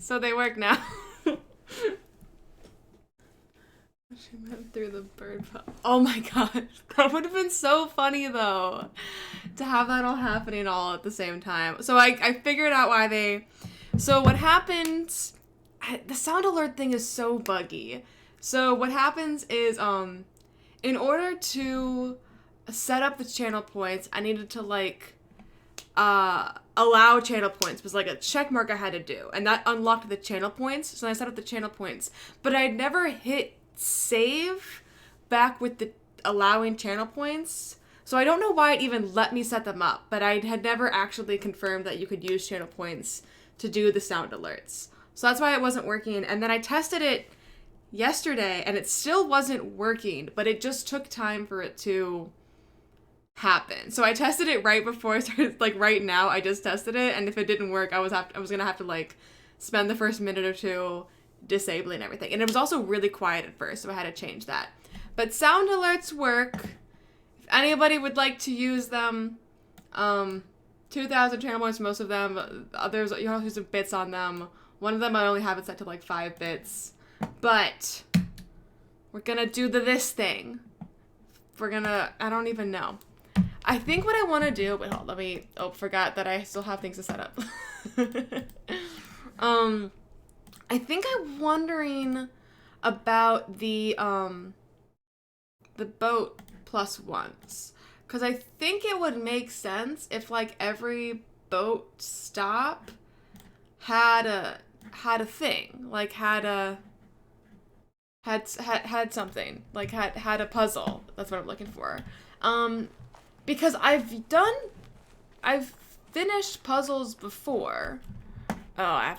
So they work now. She went through the bird Oh my god. That would have been so funny though. To have that all happening all at the same time. So I figured out why they... So what happened... The sound alert thing is so buggy. So what happens is, in order to set up the channel points, I needed to, like, allow channel points. It was like a check mark I had to do. And that unlocked the channel points. So I set up the channel points. But I'd never hit save back with the allowing channel points. So I don't know why it even let me set them up. But I had never actually confirmed that you could use channel points to do the sound alerts. So that's why it wasn't working. And then I tested it yesterday and it still wasn't working, but it just took time for it to happen. So I tested it right before I started, like right now, I just tested it. And if it didn't work, I was going to have to like spend the first minute or two disabling everything. And it was also really quiet at first, so I had to change that. But sound alerts work. If anybody would like to use them, 2,000 channel points, most of them. Others, you have to use some bits on them. One of them I only have it set to like 5 bits. But we're gonna do this thing. I don't even know. I think what I want to do, wait, hold, forgot that I still have things to set up. I think I'm wondering about the boat plus ones. Because I think it would make sense if like every boat stop had a thing, like had something, like had a puzzle. That's what I'm looking for. Because I've finished puzzles before. Oh,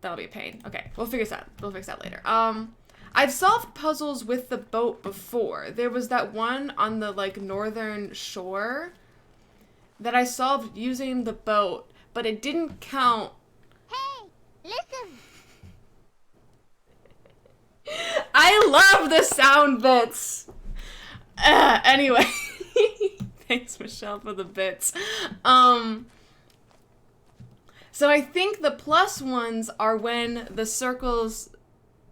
that'll be a pain. Okay, we'll fix that later. I've solved puzzles with the boat before. There was that one on the like northern shore that I solved using the boat, but it didn't count. Hey, listen. I love the sound bits. Anyway, thanks Michelle for the bits. So I think the plus ones are when the circles,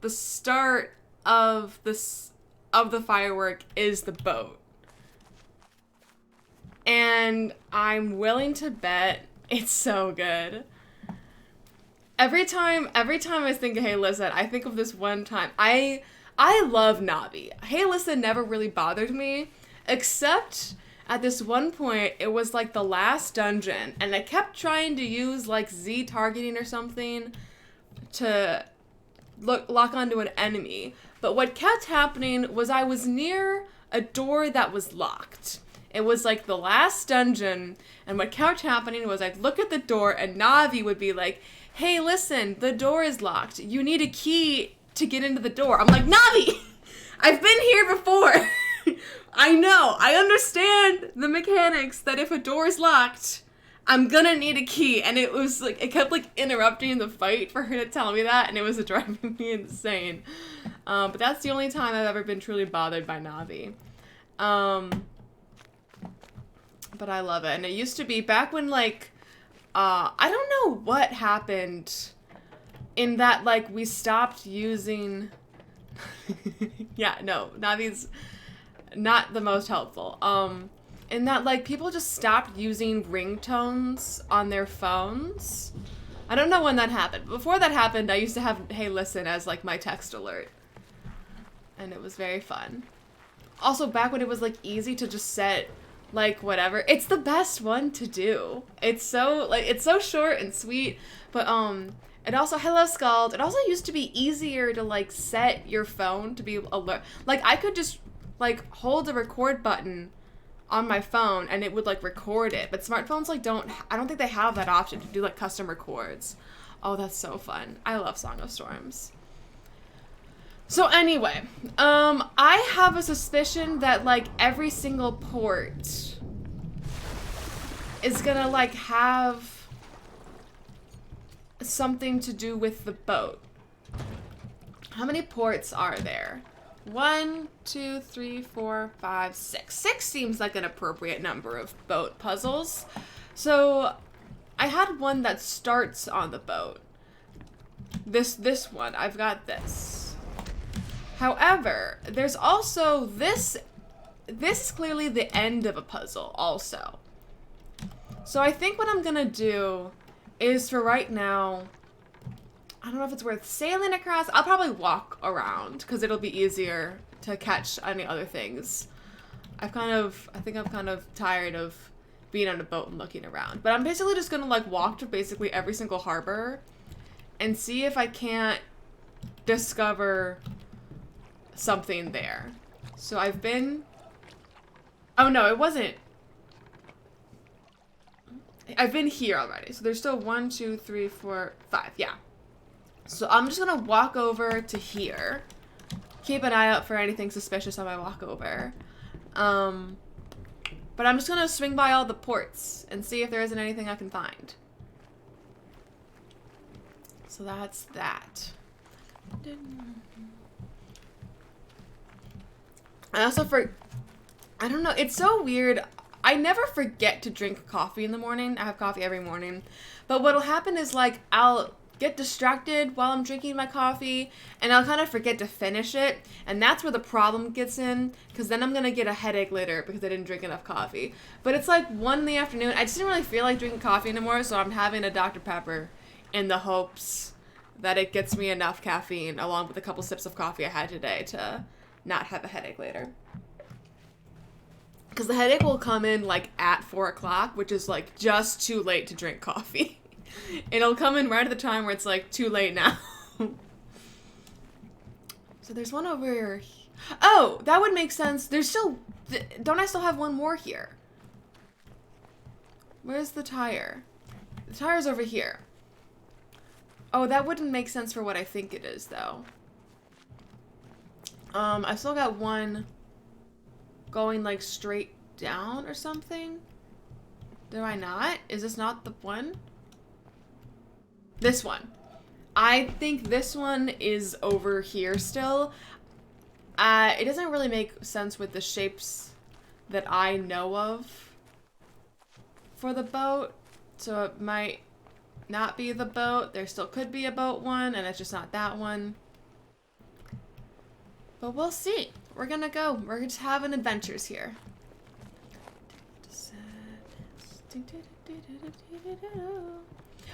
the start of the firework is the boat. And I'm willing to bet it's so good. Every time I think of Hey Listen, I think of this one time. I love Navi. Hey Listen never really bothered me, except at this one point, it was like the last dungeon, and I kept trying to use like Z targeting or something to lock onto an enemy. But what kept happening was I was near a door that was locked. It was like the last dungeon, and what kept happening was I'd look at the door, and Navi would be like, hey, listen, the door is locked. You need a key to get into the door. I'm like, Navi, I've been here before. I know. I understand the mechanics that if a door is locked, I'm gonna need a key. And it was like, it kept like interrupting the fight for her to tell me that, and it was driving me insane. But that's the only time I've ever been truly bothered by Navi. But I love it. And it used to be back when like, I don't know what happened in that, like, we stopped using... yeah, no, Navi's not the most helpful. In that, like, people just stopped using ringtones on their phones. I don't know when that happened. Before that happened, I used to have Hey Listen as, like, my text alert. And it was very fun. Also, back when it was, like, easy to just set... like, whatever. It's the best one to do. It's so, like, it's so short and sweet, but, it also, hello, Scald. It also used to be easier to, like, set your phone to be alert. Like, I could just, like, hold the record button on my phone, and it would, like, record it, but smartphones, like, I don't think they have that option to do, like, custom records. Oh, that's so fun. I love Song of Storms. So anyway, I have a suspicion that, like, every single port is gonna, like, have something to do with the boat. How many ports are there? 1, 2, 3, 4, 5, 6. 6 seems like an appropriate number of boat puzzles. So I had one that starts on the boat. This one. I've got this. However, there's also this. This is clearly the end of a puzzle also. So I think what I'm gonna do is, for right now, I don't know if it's worth sailing across. I'll probably walk around because it'll be easier to catch any other things. I think I'm kind of tired of being on a boat and looking around. But I'm basically just gonna like walk to basically every single harbor and see if I can't discover something there. So I've been... Oh no, it wasn't. I've been here already. So there's still 1, 2, 3, 4, 5. Yeah. So I'm just gonna walk over to here. Keep an eye out for anything suspicious on my walk over. But I'm just gonna swing by all the ports and see if there isn't anything I can find. So that's that. I also I don't know, it's so weird. I never forget to drink coffee in the morning. I have coffee every morning. But what'll happen is, like, I'll get distracted while I'm drinking my coffee, and I'll kind of forget to finish it. And that's where the problem gets in, because then I'm going to get a headache later because I didn't drink enough coffee. But it's like 1 in the afternoon. I just didn't really feel like drinking coffee anymore, so I'm having a Dr. Pepper in the hopes that it gets me enough caffeine, along with a couple sips of coffee I had today, to not have a headache later. Because the headache will come in, like, at 4 o'clock, which is, like, just too late to drink coffee. It'll come in right at the time where it's, like, too late now. So there's one over here. Oh, that would make sense. There's still... Don't I still have one more here? Where's the tire? The tire's over here. Oh, that wouldn't make sense for what I think it is, though. I've still got one... going like straight down or something? Do I not? Is this not the one? This one. I think this one is over here still. It doesn't really make sense with the shapes that I know of for the boat. So it might not be the boat. There still could be a boat one, and it's just not that one. But we'll see. We're gonna go. We're just having adventures here.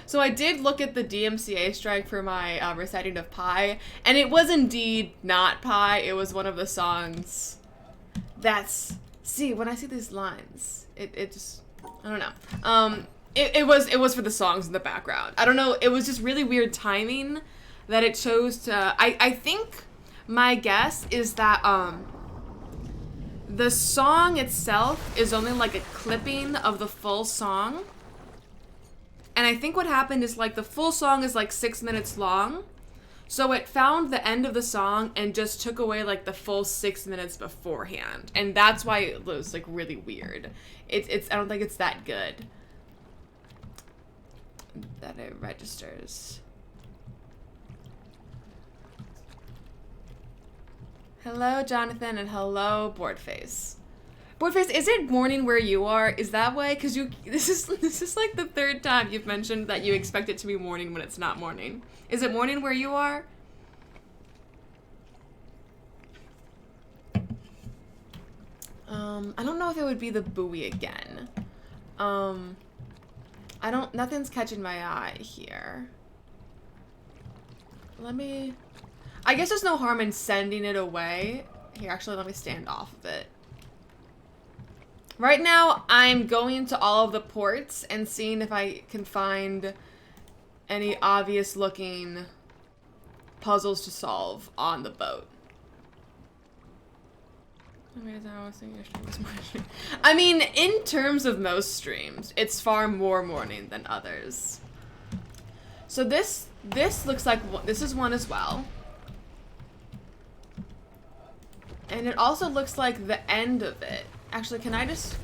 So I did look at the DMCA strike for my reciting of Pi, and it was indeed not Pi. It was one of the songs that's... See, when I see these lines, it just... I don't know. It was for the songs in the background. I don't know. It was just really weird timing that it chose to... I think... My guess is that the song itself is only like a clipping of the full song. And I think what happened is, like, the full song is like 6 minutes long. So it found the end of the song and just took away like the full 6 minutes beforehand. And that's why it was like really weird. It's I don't think it's that good that it registers. Hello, Jonathan, and hello, Boardface. Boardface, is it morning where you are? Is that why? Because this is like the 3rd time you've mentioned that you expect it to be morning when it's not morning. Is it morning where you are? I don't know if it would be the buoy again. Nothing's catching my eye here. I guess there's no harm in sending it away. Here, actually, let me stand off of it. Right now, I'm going to all of the ports and seeing if I can find any obvious-looking puzzles to solve on the boat. I mean, in terms of most streams, it's far more morning than others. So this looks like this is one as well. And it also looks like the end of it. Actually, can I just...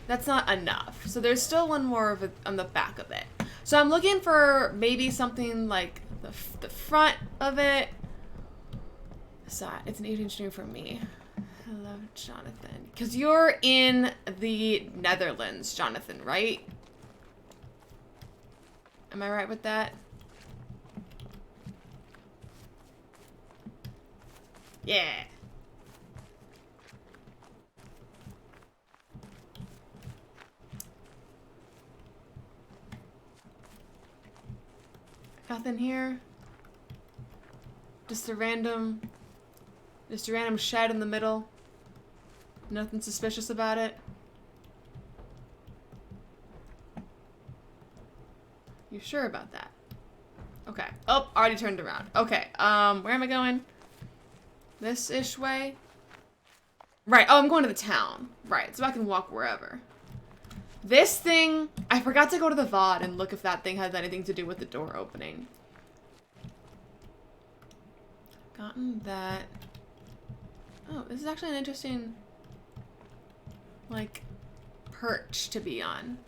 That's not enough. So there's still one more of it on the back of it. So I'm looking for maybe something like the front of it. It's an evening stream for me. Hello, Jonathan. Because you're in the Netherlands, Jonathan, right? Am I right with that? Yeah. Nothing here. Just a random shed in the middle. Nothing suspicious about it. You sure about that? Okay. Oh, already turned around. Okay. Where am I going? This-ish way? Right. Oh, I'm going to the town. Right. So I can walk wherever. This thing, I forgot to go to the VOD and look if that thing has anything to do with the door opening. Gotten that. Oh, this is actually an interesting, like, perch to be on.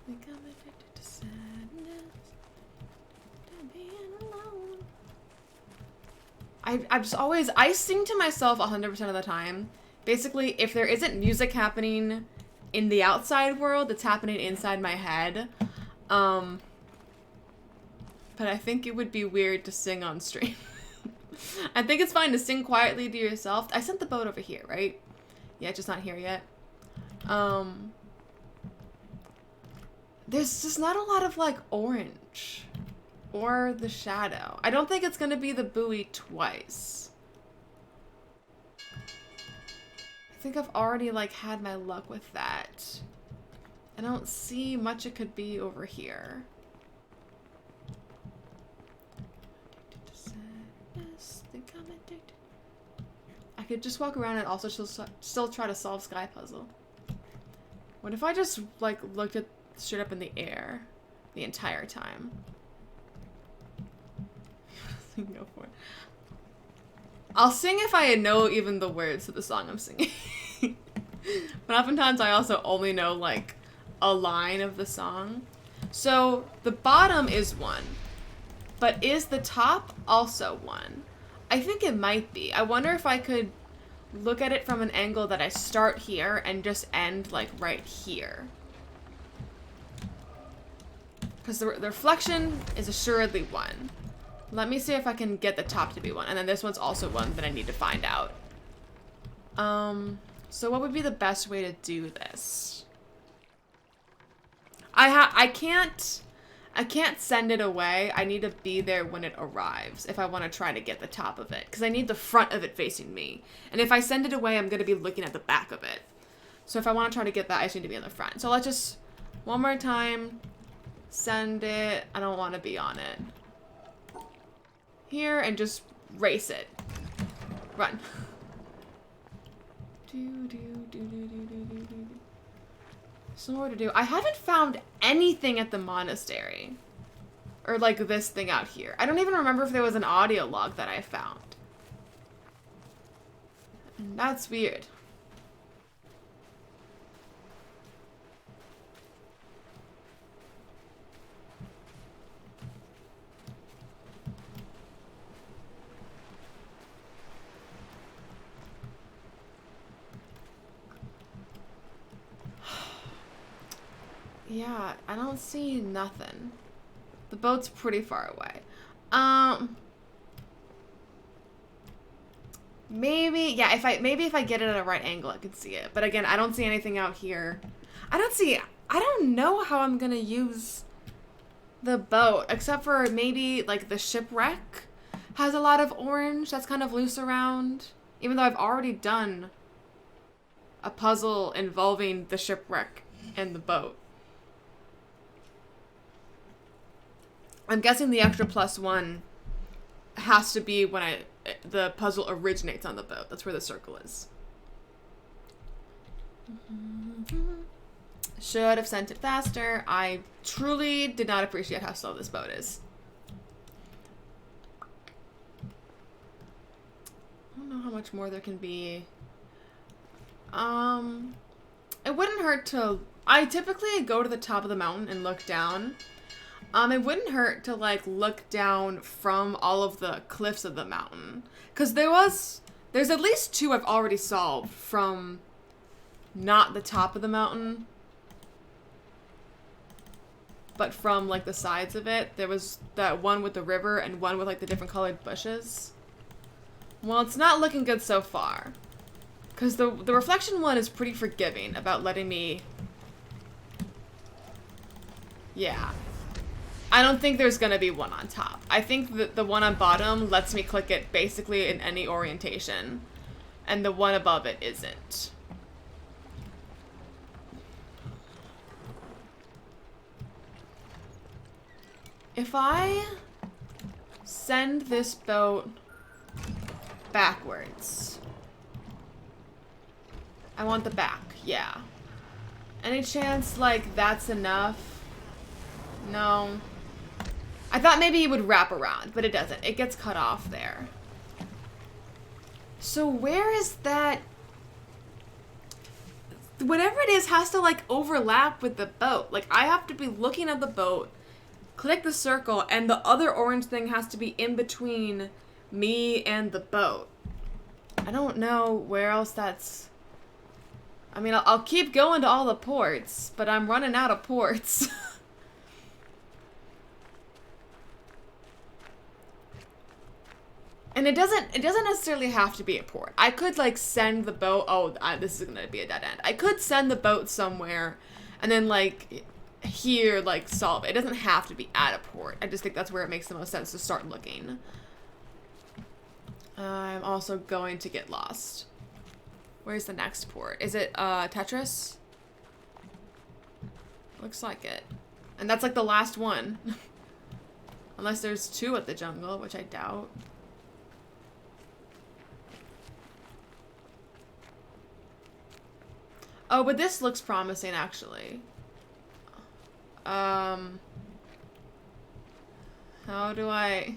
Become addicted to sadness, to being alone. I just always, I sing to myself 100% of the time. Basically, if there isn't music happening in the outside world, it's happening inside my head. But I think it would be weird to sing on stream. I think it's fine to sing quietly to yourself. I sent the boat over here, right? Yeah, it's just not here yet. There's just not a lot of, like, orange. Or the shadow. I don't think it's gonna be the buoy twice. I think I've already, like, had my luck with that. I don't see much it could be over here. I could just walk around and also still try to solve Sky Puzzle. What if I just, like, looked at straight up in the air the entire time? Go for it. I'll sing if I know even the words to the song I'm singing. But oftentimes I also only know, like, a line of the song. So the bottom is 1. But is the top also 1? I think it might be. I wonder if I could look at it from an angle that I start here and just end, like, right here. Because the reflection is assuredly 1. Let me see if I can get the top to be 1. And then this one's also 1 that I need to find out. So what would be the best way to do this? I can't send it away. I need to be there when it arrives if I want to try to get the top of it. Because I need the front of it facing me. And if I send it away, I'm going to be looking at the back of it. So if I want to try to get that, I just need to be in the front. So let's just, one more time, send it. I don't want to be on it. Here, and just race it. Run. Some more to do. I haven't found anything at the monastery. Or like this thing out here. I don't even remember if there was an audio log that I found. And that's weird. Yeah, I don't see nothing. The boat's pretty far away. Maybe, yeah, maybe if I get it at a right angle, I can see it. But again, I don't see anything out here. I don't know how I'm gonna use the boat, except for maybe, like, the shipwreck has a lot of orange that's kind of loose around. Even though I've already done a puzzle involving the shipwreck and the boat. I'm guessing the extra +1 has to be when the puzzle originates on the boat. That's where the circle is. Should have sent it faster. I truly did not appreciate how slow this boat is. I don't know how much more there can be. It wouldn't hurt to... I typically go to the top of the mountain and look down. It wouldn't hurt to, like, look down from all of the cliffs of the mountain. Because there's at least 2 I've already solved from not the top of the mountain. but from like the sides of it, there was that one with the river and one with like the different colored bushes. Well, it's not looking good so far. Because the reflection one is pretty forgiving about letting me... Yeah. I don't think there's gonna be one on top. I think that the one on bottom lets me click it basically in any orientation. And the one above it isn't. If I send this boat backwards... I want the back, yeah. Any chance, like, that's enough? No. I thought maybe it would wrap around, but it doesn't. It gets cut off there. So where is that? Whatever it is has to, like, overlap with the boat. Like, I have to be looking at the boat, click the circle, and the other orange thing has to be in between me and the boat. I don't know where else that's... I mean, I'll keep going to all the ports, but I'm running out of ports. And it doesn't necessarily have to be a port. I could, like, send the boat... Oh, this is gonna be a dead end. I could send the boat somewhere and then, like, here, like, solve it. It doesn't have to be at a port. I just think that's where it makes the most sense to start looking. I'm also going to get lost. Where's the next port? Is it, Tetris? Looks like it. And that's, like, the last one. Unless there's two at the jungle, which I doubt. Oh, but this looks promising, actually. How do I...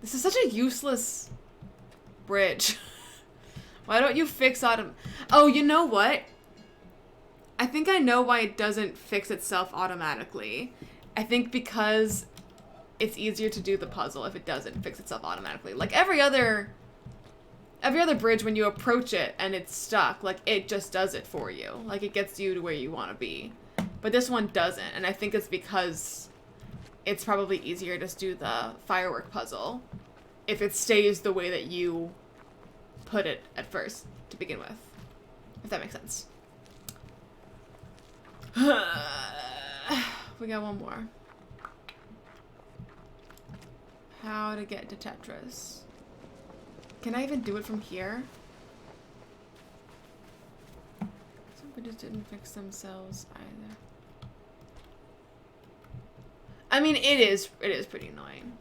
This is such a useless bridge. Why don't you fix autumn? Oh, you know what? I think I know why it doesn't fix itself automatically. I think because it's easier to do the puzzle if it doesn't fix itself automatically. Like every other bridge, when you approach it and it's stuck, like it just does it for you. Like it gets you to where you want to be. But this one doesn't, and I think it's because it's probably easier to just do the firework puzzle if it stays the way that you put it at first to begin with. If that makes sense. We got one more. How to get to Tetris. Can I even do it from here? Some bridges didn't fix themselves either. I mean, it is pretty annoying.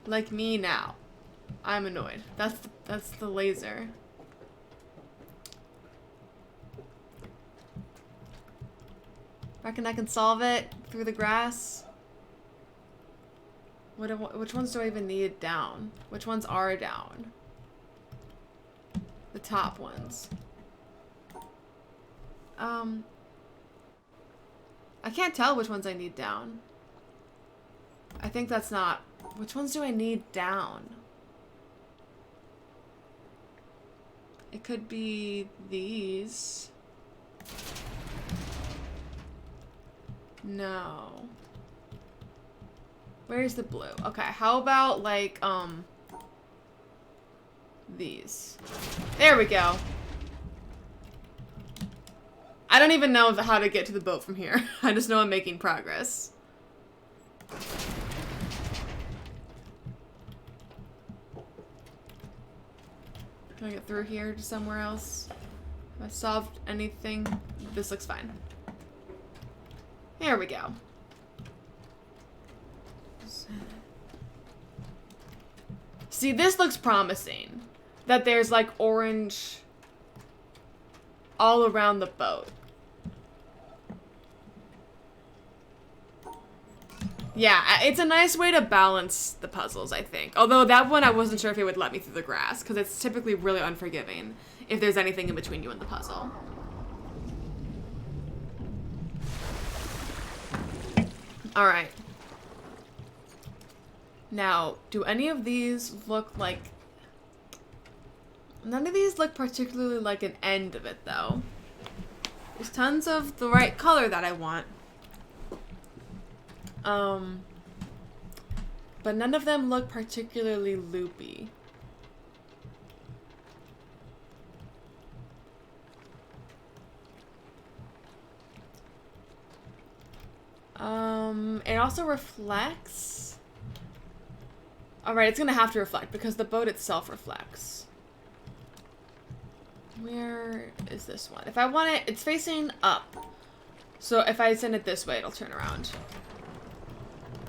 Like me now. I'm annoyed. That's the laser. Reckon I can solve it through the grass? Which ones do I even need down? Which ones are down? The top ones. I can't tell which ones I need down. I think that's not... Which ones do I need down? It could be these. No. Where's the blue? Okay, how about, like, these. There we go. I don't even know how to get to the boat from here. I just know I'm making progress. Can I get through here to somewhere else? Have I solved anything? This looks fine. There we go. See, this looks promising. That there's like orange all around the boat. Yeah, it's a nice way to balance the puzzles, I think. Although that one I wasn't sure if it would let me through the grass, because it's typically really unforgiving if there's anything in between you and the puzzle. Alright. Now, do any of these look like... None of these look particularly like an end of it, though. There's tons of the right color that I want. But none of them look particularly loopy. It also reflects. Alright, it's gonna have to reflect because the boat itself reflects. Where is this one? If I want it, it's facing up. So if I send it this way, it'll turn around.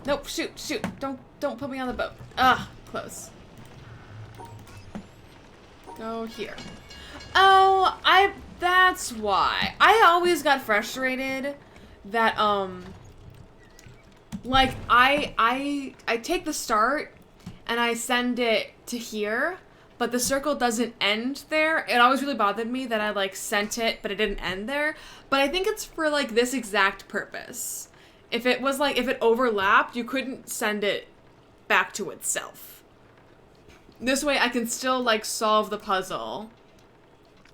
Nope, shoot. Don't put me on the boat. Ugh, close. Go here. Oh, that's why. I always got frustrated that, like, I take the start and I send it to here, but the circle doesn't end there. It always really bothered me that I, like, sent it, but it didn't end there. But I think it's for, like, this exact purpose. If it was, like, if it overlapped, you couldn't send it back to itself. This way I can still, like, solve the puzzle,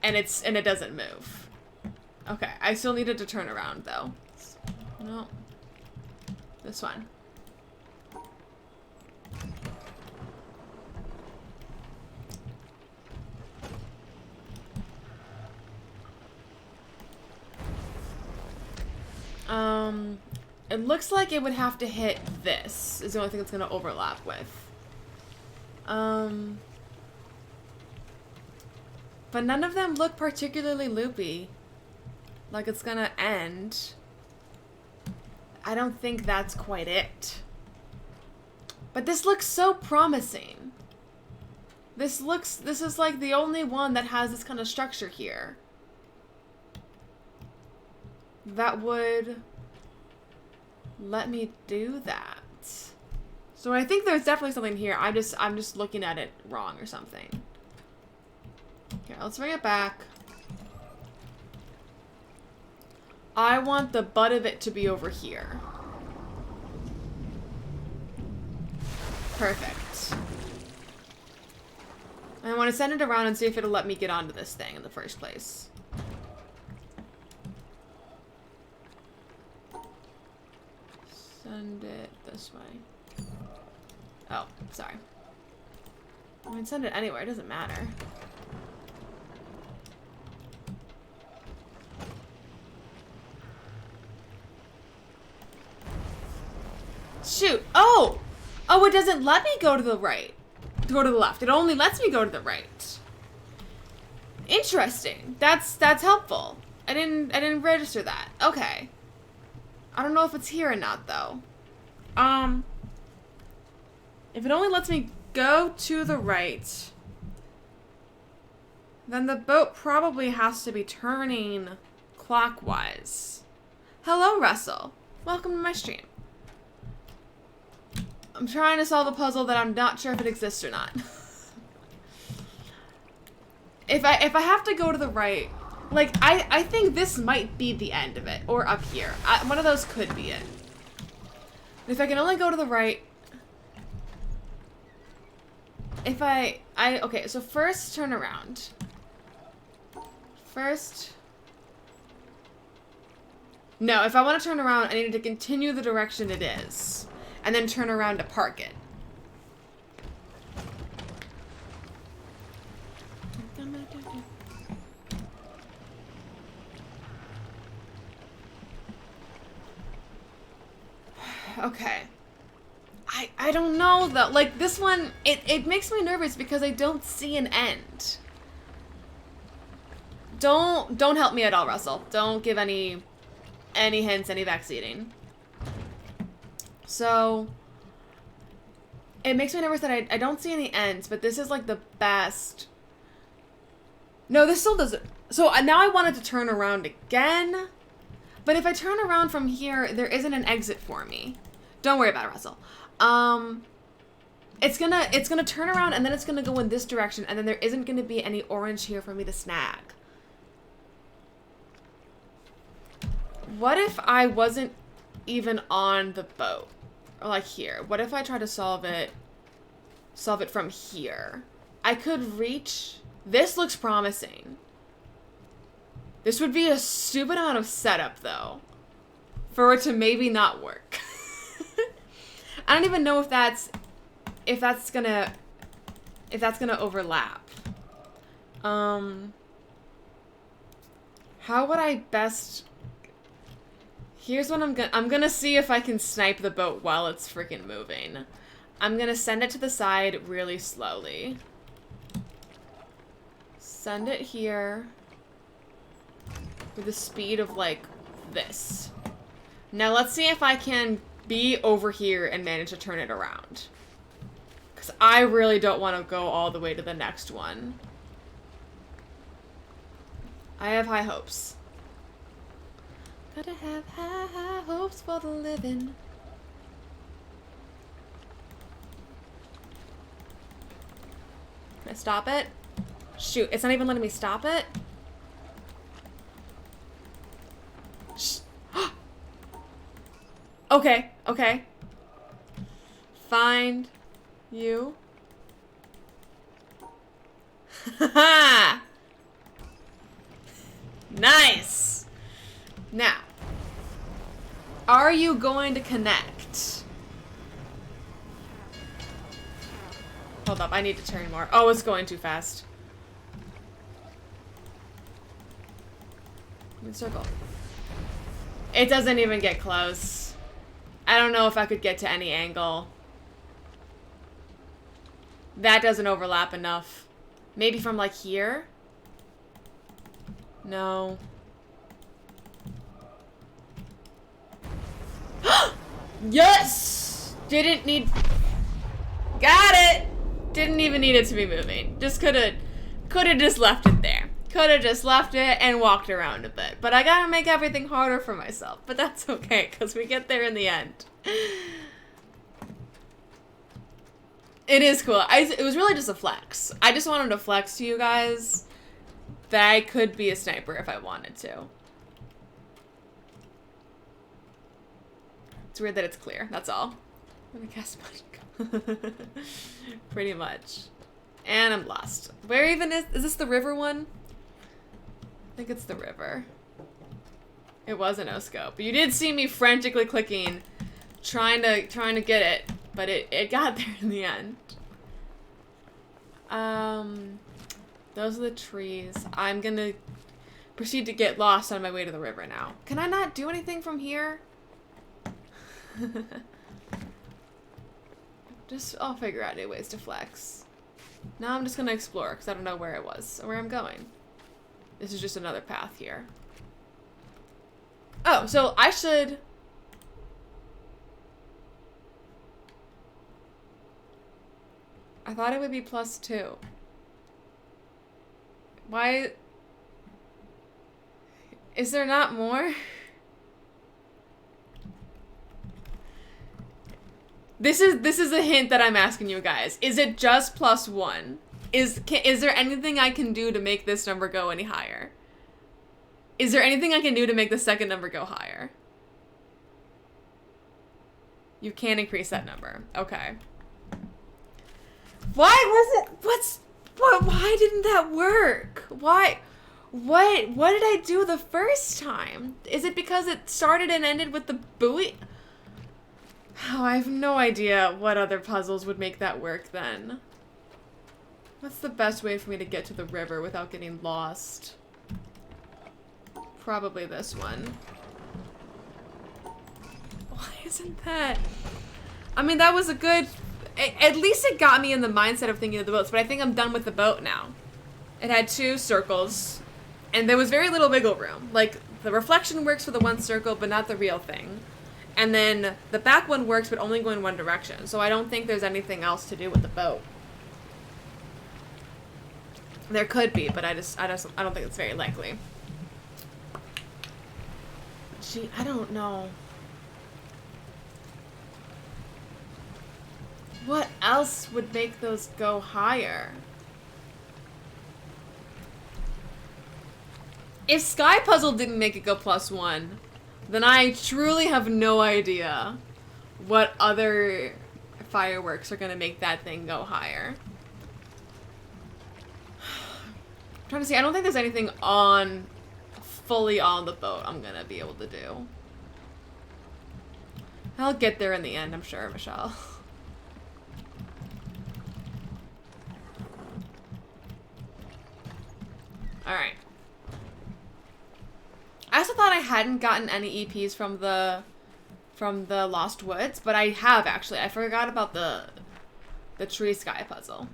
and it doesn't move. Okay, I still needed to turn around, though. No. This one. It looks like it would have to hit this, is the only thing it's gonna overlap with. But none of them look particularly loopy. Like it's gonna end. I don't think that's quite it. But this looks so promising. This is like the only one that has this kind of structure here. That would let me do that. So I think there's definitely something here. I'm just looking at it wrong or something. Here, let's bring it back. I want the butt of it to be over here. Perfect. And I want to send it around and see if it'll let me get onto this thing in the first place. Send it this way. Oh, sorry. I mean, send it anywhere. It doesn't matter. Shoot. Oh! Oh, it doesn't let me go to the right. Go to the left. It only lets me go to the right. Interesting. That's helpful. I didn't register that. Okay. I don't know if it's here or not, though. If it only lets me go to the right, then the boat probably has to be turning clockwise. Hello, Russell. Welcome to my stream. I'm trying to solve a puzzle that I'm not sure if it exists or not. If I have to go to the right, like, I think this might be the end of it, or up here. One of those could be it. If I can only go to the right, if okay, so first turn around. First. No, if I want to turn around, I need to continue the direction it is. And then turn around to park it. Okay. I don't know though. Like this one, it makes me nervous because I don't see an end. Don't help me at all, Russell. Don't give any hints, any backseating. So it makes me nervous that I don't see any ends, but this is like the best. No, this still doesn't. So now I wanted to turn around again. But if I turn around from here, there isn't an exit for me. Don't worry about it, Russell. It's gonna turn around and then it's gonna go in this direction and then there isn't gonna be any orange here for me to snag. What if I wasn't even on the boat? Or like here. What if I try to solve it from here? I could reach This looks promising. This would be a stupid amount of setup, though, for it to maybe not work. I don't even know if that's gonna overlap. How would I best? Here's what I'm gonna see if I can snipe the boat while it's freaking moving. I'm gonna send it to the side really slowly. Send it here with the speed of like this. Now let's see if I can be over here and manage to turn it around. Because I really don't want to go all the way to the next one. I have high hopes. Gotta have high hopes for the living. Can I stop it? Shoot, it's not even letting me stop it? Shh. Okay, okay. Find you. Haha! Nice! Now, are you going to connect? Hold up, I need to turn more. Oh, it's going too fast. Circle. It doesn't even get close. I don't know if I could get to any angle. That doesn't overlap enough. Maybe from like here? No. Yes! Didn't need... Got it! Didn't even need it to be moving. Just could've just left it there. Could've just left it and walked around a bit. But I gotta make everything harder for myself. But that's okay, because we get there in the end. It is cool. It was really just a flex. I just wanted to flex to you guys that I could be a sniper if I wanted to. It's weird that it's clear, that's all. Let me cast magic. Pretty much. And I'm lost. Where even is this the river one? I think it's the river. It was a no scope. But you did see me frantically clicking, trying to get it, but it got there in the end. Those are the trees. I'm gonna proceed to get lost on my way to the river now. Can I not do anything from here? I'll figure out new ways to flex. Now I'm just gonna explore, because I don't know where it was, or where I'm going. This is just another path here. Oh, so I should... I thought it would be +2. Why... Is there not more? This is a hint that I'm asking you guys. Is it just +1? Is there anything I can do to make this number go any higher? Is there anything I can do to make the second number go higher? You can increase that number. Okay. Why didn't that work? Why? What did I do the first time? Is it because it started and ended with the buoy? Oh, I have no idea what other puzzles would make that work then. What's the best way for me to get to the river without getting lost? Probably this one. Why isn't that? I mean, that was a good... At least it got me in the mindset of thinking of the boats, but I think I'm done with the boat now. It had 2 circles, and there was very little wiggle room. Like, the reflection works for the one circle, but not the real thing. And then the back one works, but only go in one direction. So I don't think there's anything else to do with the boat. There could be, but I don't think it's very likely. Gee, I don't know. What else would make those go higher? If Sky Puzzle didn't make it go +1, then I truly have no idea what other fireworks are gonna make that thing go higher. trying to see. I don't think there's anything on, fully on the boat I'm gonna be able to do. I'll get there in the end, I'm sure, Michelle. Alright. I also thought I hadn't gotten any EPs from the Lost Woods, but I have actually. I forgot about the tree sky puzzle.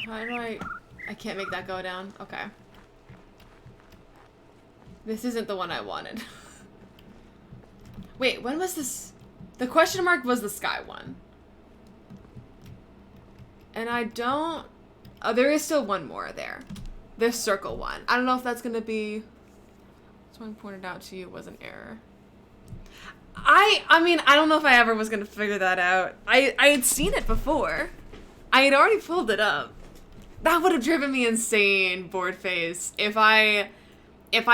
How do I can't make that go down. Okay. This isn't the one I wanted. Wait, when was this? The question mark was the sky one. And I don't... Oh, there is still one more there. This circle one. I don't know if that's going to be... Someone pointed out to you was an error. I mean, I don't know if I ever was going to figure that out. I had seen it before. I had already pulled it up. That would have driven me insane, board face, if I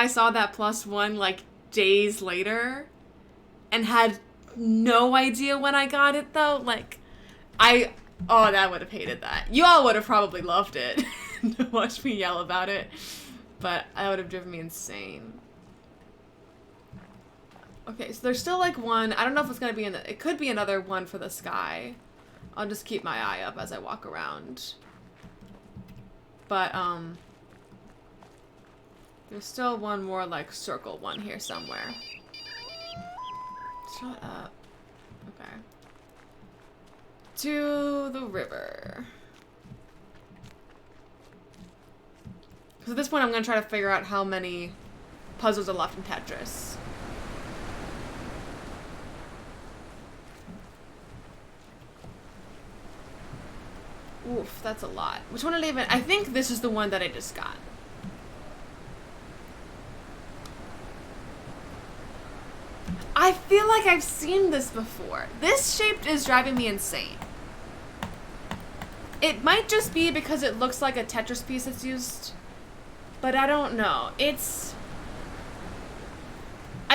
saw that +1 like days later and had no idea when I got it though. Like, oh, that would have hated that. You all would have probably loved it to watch me yell about it, but that would have driven me insane. Okay, so there's still like one. I don't know if it's gonna be it could be another one for the sky. I'll just keep my eye up as I walk around. But, there's still one more, like, circle one here somewhere. Shut up. Okay. To the river. Because at this point I'm going to try to figure out how many puzzles are left in Tetris. Oof, that's a lot. Which one did I even... I think this is the one that I just got. I feel like I've seen this before. This shape is driving me insane. It might just be because it looks like a Tetris piece that's used, but I don't know. It's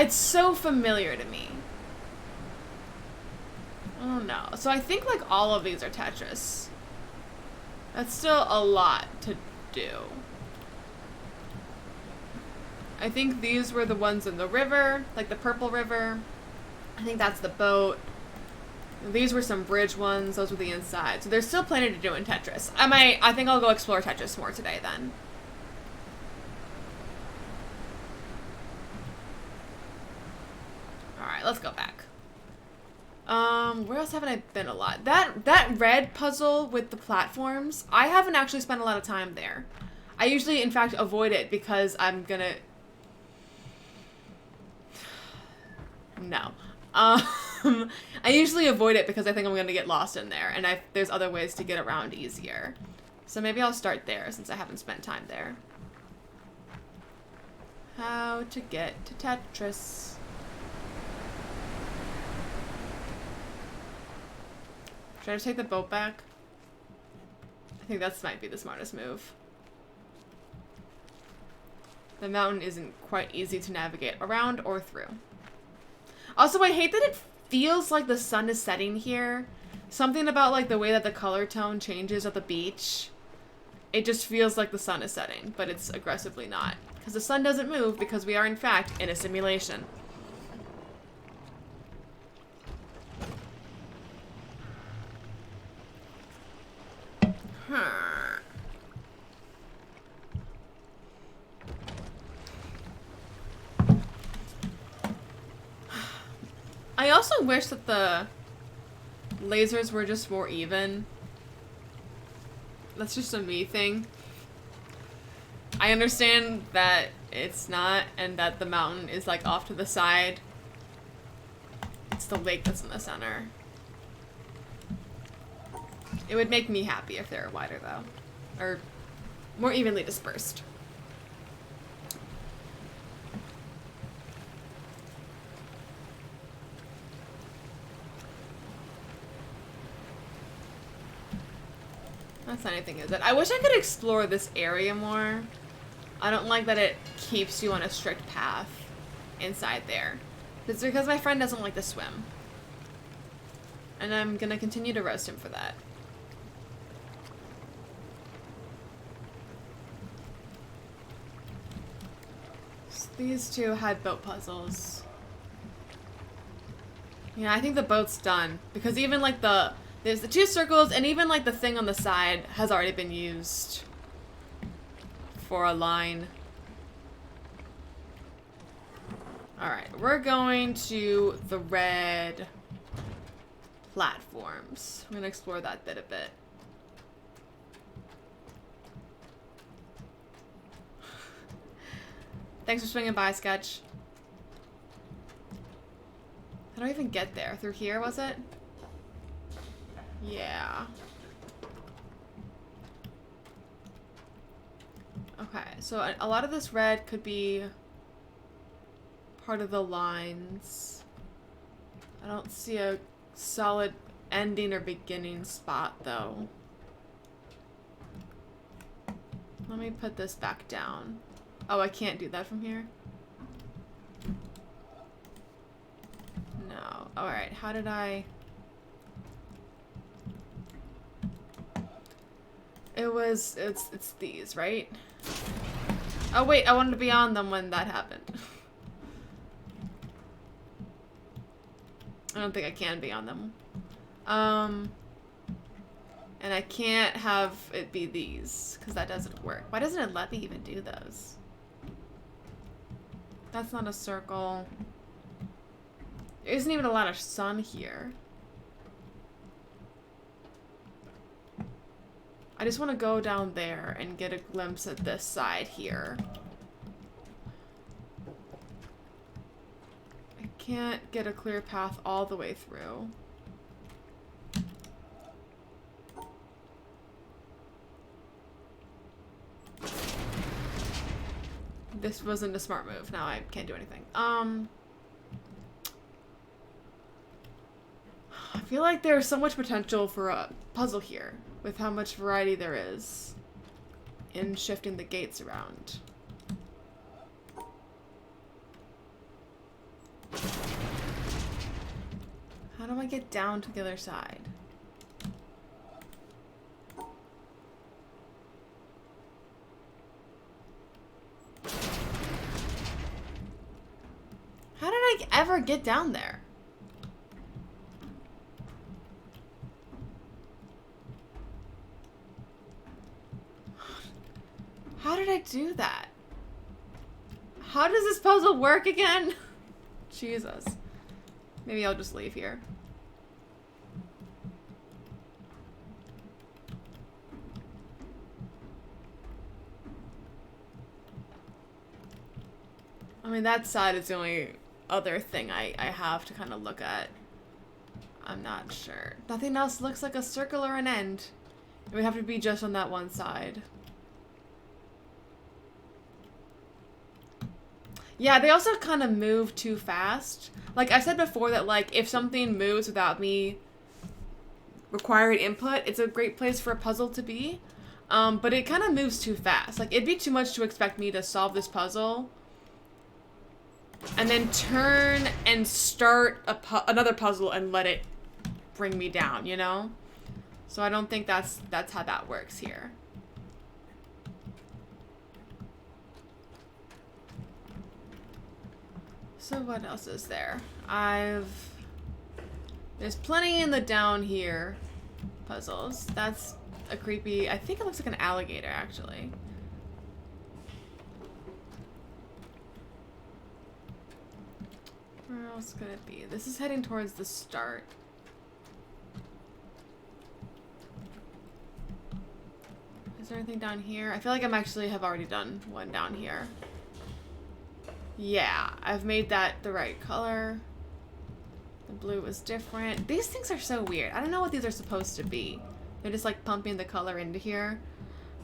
so familiar to me. I don't know. So I think like all of these are Tetris. That's still a lot to do. I think these were the ones in the river, like the purple river. I think that's the boat. These were some bridge ones. Those were the inside. So there's still plenty to do in Tetris. I think I'll go explore Tetris more today then. Alright, let's go back. Where else haven't I been a lot? That red puzzle with the platforms, I haven't actually spent a lot of time there. I usually, in fact, avoid it because I'm gonna... No. I usually avoid it because I think I'm gonna get lost in there, and there's other ways to get around easier. So maybe I'll start there since I haven't spent time there. How to get to Tetris. Should I just take the boat back? I think that might be the smartest move. The mountain isn't quite easy to navigate around or through. Also, I hate that it feels like the sun is setting here. Something about like the way that the color tone changes at the beach. It just feels like the sun is setting, but it's aggressively not. Because the sun doesn't move because we are in fact in a simulation. I also wish that the lasers were just more even. That's just a me thing. I understand that it's not, and that the mountain is like off to the side. It's the lake that's in the center. It would make me happy if they were wider though. Or more evenly dispersed. That's not anything, is it? I wish I could explore this area more. I don't like that it keeps you on a strict path inside there. It's because my friend doesn't like to swim. And I'm gonna continue to roast him for that. So these two had boat puzzles. Yeah, I think the boat's done. Because even like there's the two circles and even like the thing on the side has already been used for a line. Alright, we're going to the red platforms. We're gonna explore that bit a bit. Thanks for swinging by, Sketch. How do I even get there? Through here, was it? Yeah. Okay, so a lot of this red could be part of the lines. I don't see a solid ending or beginning spot, though. Let me put this back down. Oh, I can't do that from here? No. Alright, how did I... It's these, right? Oh wait, I wanted to be on them when that happened. I don't think I can be on them. And I can't have it be these, because that doesn't work. Why doesn't it let me even do those? That's not a circle. There isn't even a lot of sun here. I just want to go down there and get a glimpse at this side here. I can't get a clear path all the way through. This wasn't a smart move. Now I can't do anything. I feel like there's so much potential for a puzzle here with how much variety there is in shifting the gates around. How do I get down to the other side? How did I ever get down there? How did I do that? How does this puzzle work again? Jesus. Maybe I'll just leave here. I mean, that side is the only other thing I have to kind of look at. I'm not sure. Nothing else looks like a circle or an end. It would have to be just on that one side. Yeah, they also kind of move too fast. Like, I said before that, like, if something moves without me requiring input, it's a great place for a puzzle to be. But it kind of moves too fast. Like, it'd be too much to expect me to solve this puzzle and then turn and start another puzzle and let it bring me down, you know? So I don't think that's how that works here. So what else is there? There's plenty in the down here puzzles. That's a creepy, I think it looks like an alligator actually. Where else could it be? This is heading towards the start. Is there anything down here? I feel like I actually have already done one down here. Yeah, I've made that the right color. The blue was different. These things are so weird. I don't know what these are supposed to be. They're just like pumping the color into here.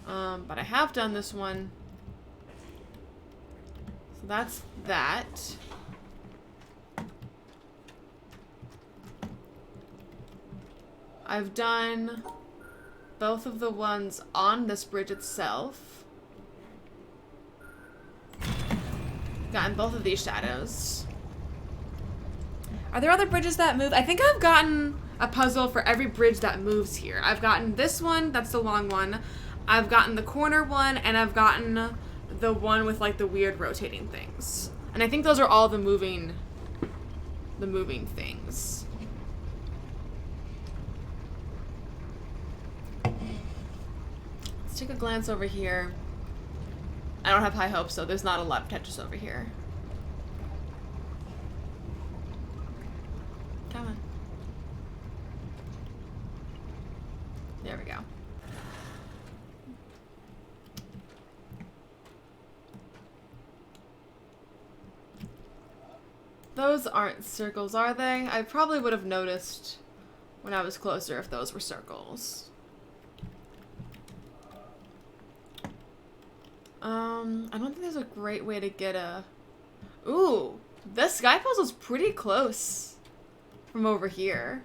But I have done this one. So that's that. I've done both of the ones on this bridge itself. Gotten both of these shadows. Are there other bridges that move? I think I've gotten a puzzle for every bridge that moves here. I've gotten this one, that's the long one. I've gotten the corner one, and I've gotten the one with like the weird rotating things. And I think those are all the moving things. Let's take a glance over here. I don't have high hopes, so there's not a lot of Tetris over here. Come on. There we go. Those aren't circles, are they? I probably would have noticed when I was closer if those were circles. I don't think there's a great way to get a... Ooh, this sky puzzle's pretty close from over here.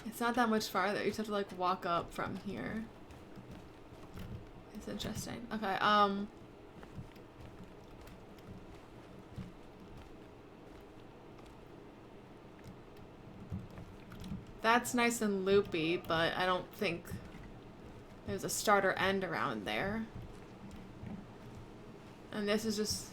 It's not that much farther. You just have to like walk up from here. It's interesting. Okay, that's nice and loopy, but I don't think there's a start or end around there. And this is just...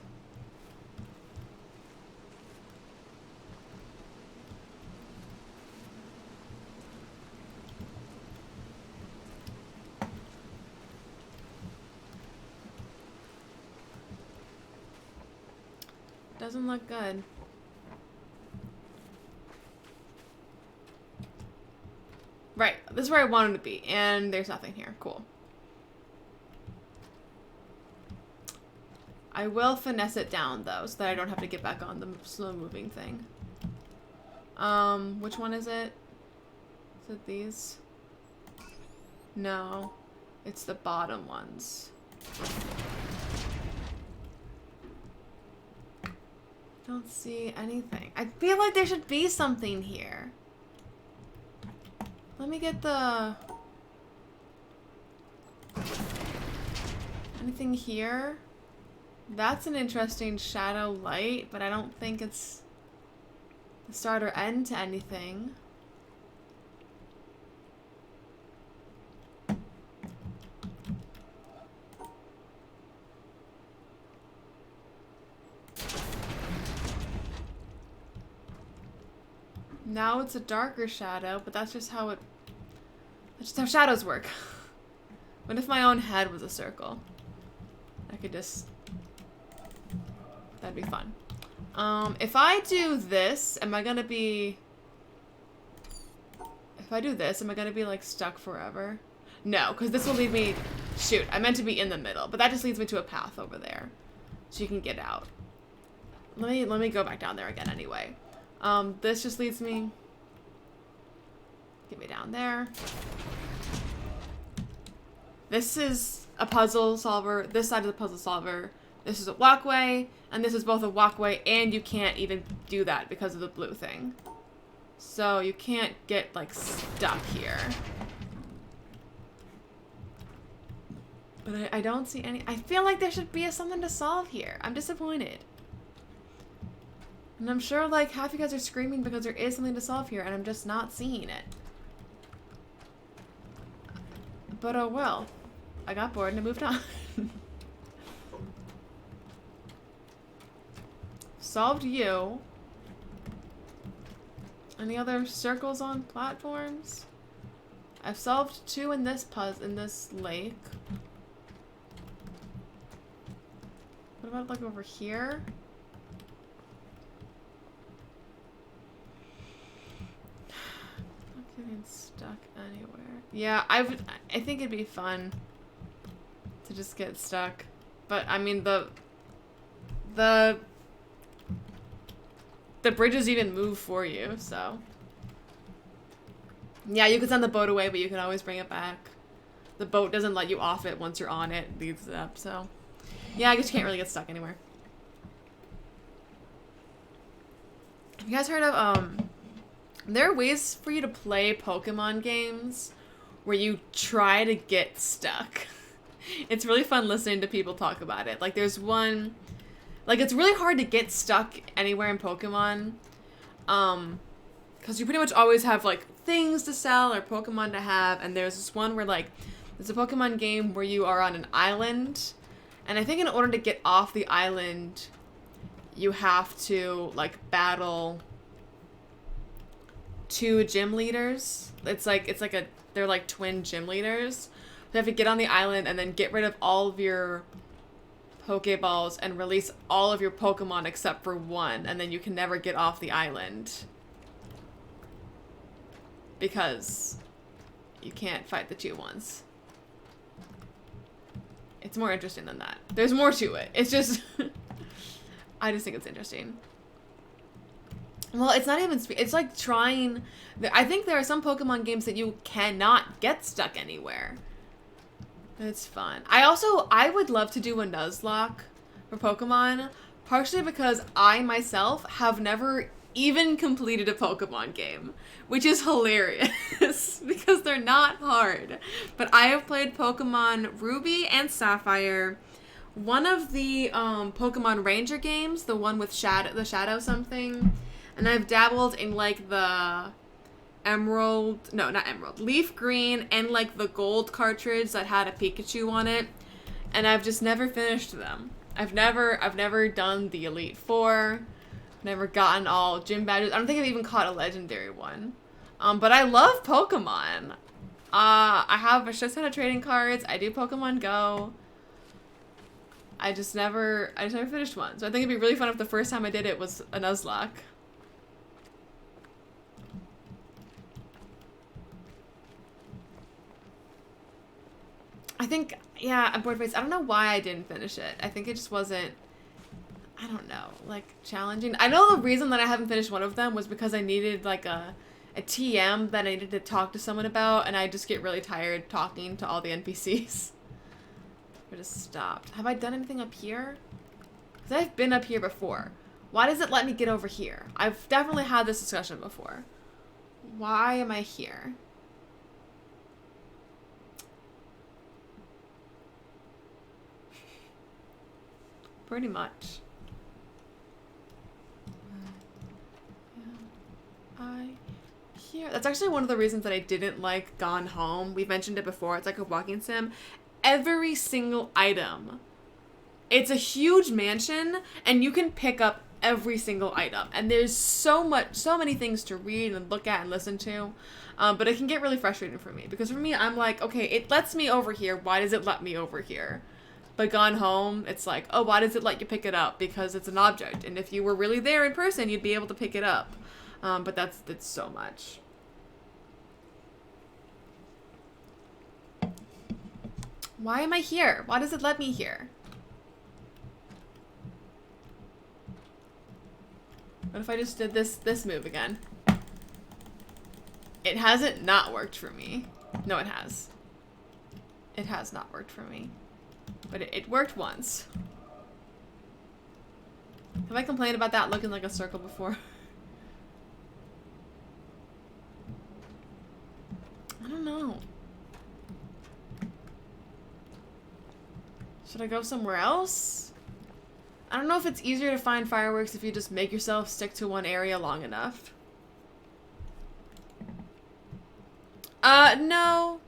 Doesn't look good. Right, this is where I wanted to be, and there's nothing here. Cool. I will finesse it down, though, so that I don't have to get back on the slow-moving thing. Which one is it? Is it these? No. It's the bottom ones. Don't see anything. I feel like there should be something here. Let me get the... Anything here? That's an interesting shadow light, but I don't think it's the start or end to anything. Now it's a darker shadow, but that's just how shadows work. What if my own head was a circle? I could just... That'd be fun. If I do this, am I gonna be... If I do this, am I gonna be, like, stuck forever? No, because this will lead me... Shoot, I meant to be in the middle, but that just leads me to a path over there. So you can get out. Let me go back down there again anyway. This just leads me... Get me down there. This is a puzzle solver. This side is a puzzle solver. This is a walkway, and this is both a walkway, and you can't even do that because of the blue thing. So you can't get, like, stuck here. But I don't see any... I feel like there should be something to solve here. I'm disappointed. And I'm sure, like, half you guys are screaming because there is something to solve here, and I'm just not seeing it. But oh well. I got bored and I moved on. Solved you. Any other circles on platforms? I've solved 2 in this in this lake. What about like over here? Not getting stuck anywhere. Yeah, I think it'd be fun to just get stuck. But I mean the bridges even move for you, so. Yeah, you can send the boat away, but you can always bring it back. The boat doesn't let you off it once you're on it, leaves it up, so. Yeah, I guess you can't really get stuck anywhere. Have you guys heard of, there are ways for you to play Pokemon games where you try to get stuck. It's really fun listening to people talk about it. Like there's one, like it's really hard to get stuck anywhere in Pokemon. Because you pretty much always have like things to sell or Pokemon to have, and there's this one where like there's a Pokemon game where you are on an island, and I think in order to get off the island, you have to like battle two gym leaders. They're like twin gym leaders. You have to get on the island and then get rid of all of your Pokeballs and release all of your Pokemon except for one, and then you can never get off the island. Because you can't fight the two ones. It's more interesting than that. There's more to it. It's just... I just think it's interesting. Well, it's not even... It's like trying... I think there are some Pokemon games that you cannot get stuck anywhere. It's fun. I would love to do a Nuzlocke for Pokemon, partially because I myself have never even completed a Pokemon game, which is hilarious because they're not hard. But I have played Pokemon Ruby and Sapphire, one of the Pokemon Ranger games, the one with the Shadow something, and I've dabbled in like the Leaf Green and like the gold cartridge that had a Pikachu on it, and I've just never finished them. I've never done the Elite Four, never gotten all gym badges. I don't think I've even caught a legendary one. But I love Pokemon. I have a shit ton of trading cards. I do Pokemon Go. I just never finished one. So I think it'd be really fun if the first time I did it was a Nuzlocke. I think, yeah, I'm bored face. I don't know why I didn't finish it. I think it just wasn't, I don't know, like, challenging. I know the reason that I haven't finished one of them was because I needed, like, a TM that I needed to talk to someone about, and I just get really tired talking to all the NPCs. I just stopped. Have I done anything up here? Because I've been up here before. Why does it let me get over here? I've definitely had this discussion before. Why am I here? Pretty much. That's actually one of the reasons that I didn't like Gone Home. We've mentioned it before. It's like a walking sim. Every single item. It's a huge mansion, and you can pick up every single item. And there's so many things to read and look at and listen to. But it can get really frustrating for me. Because for me, I'm like, okay, it lets me over here. Why does it let me over here? But Gone Home, it's like, oh, why does it let you pick it up? Because it's an object. And if you were really there in person, you'd be able to pick it up. But that's so much. Why am I here? Why does it let me here? What if I just did this move again? It hasn't not worked for me. No, it has. It has not worked for me. But it worked once. Have I complained about that looking like a circle before? I don't know. Should I go somewhere else? I don't know if it's easier to find fireworks if you just make yourself stick to one area long enough. No.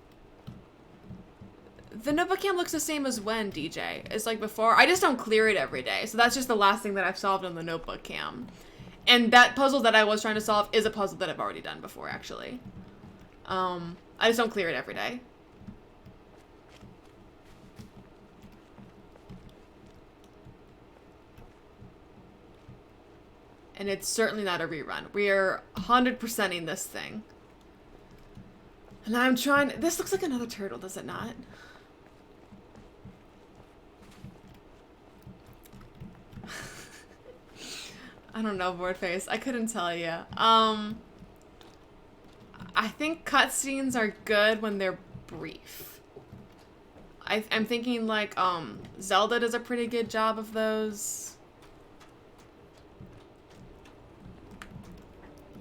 The notebook cam looks the same as when, DJ. It's like before. I just don't clear it every day. So that's just the last thing that I've solved on the notebook cam. And that puzzle that I was trying to solve is a puzzle that I've already done before, actually. I just don't clear it every day. And it's certainly not a rerun. We are 100%ing this thing. And I'm trying... This looks like another turtle, does it not? I don't know, Boardface. I couldn't tell you. I think cutscenes are good when they're brief. I'm thinking like Zelda does a pretty good job of those.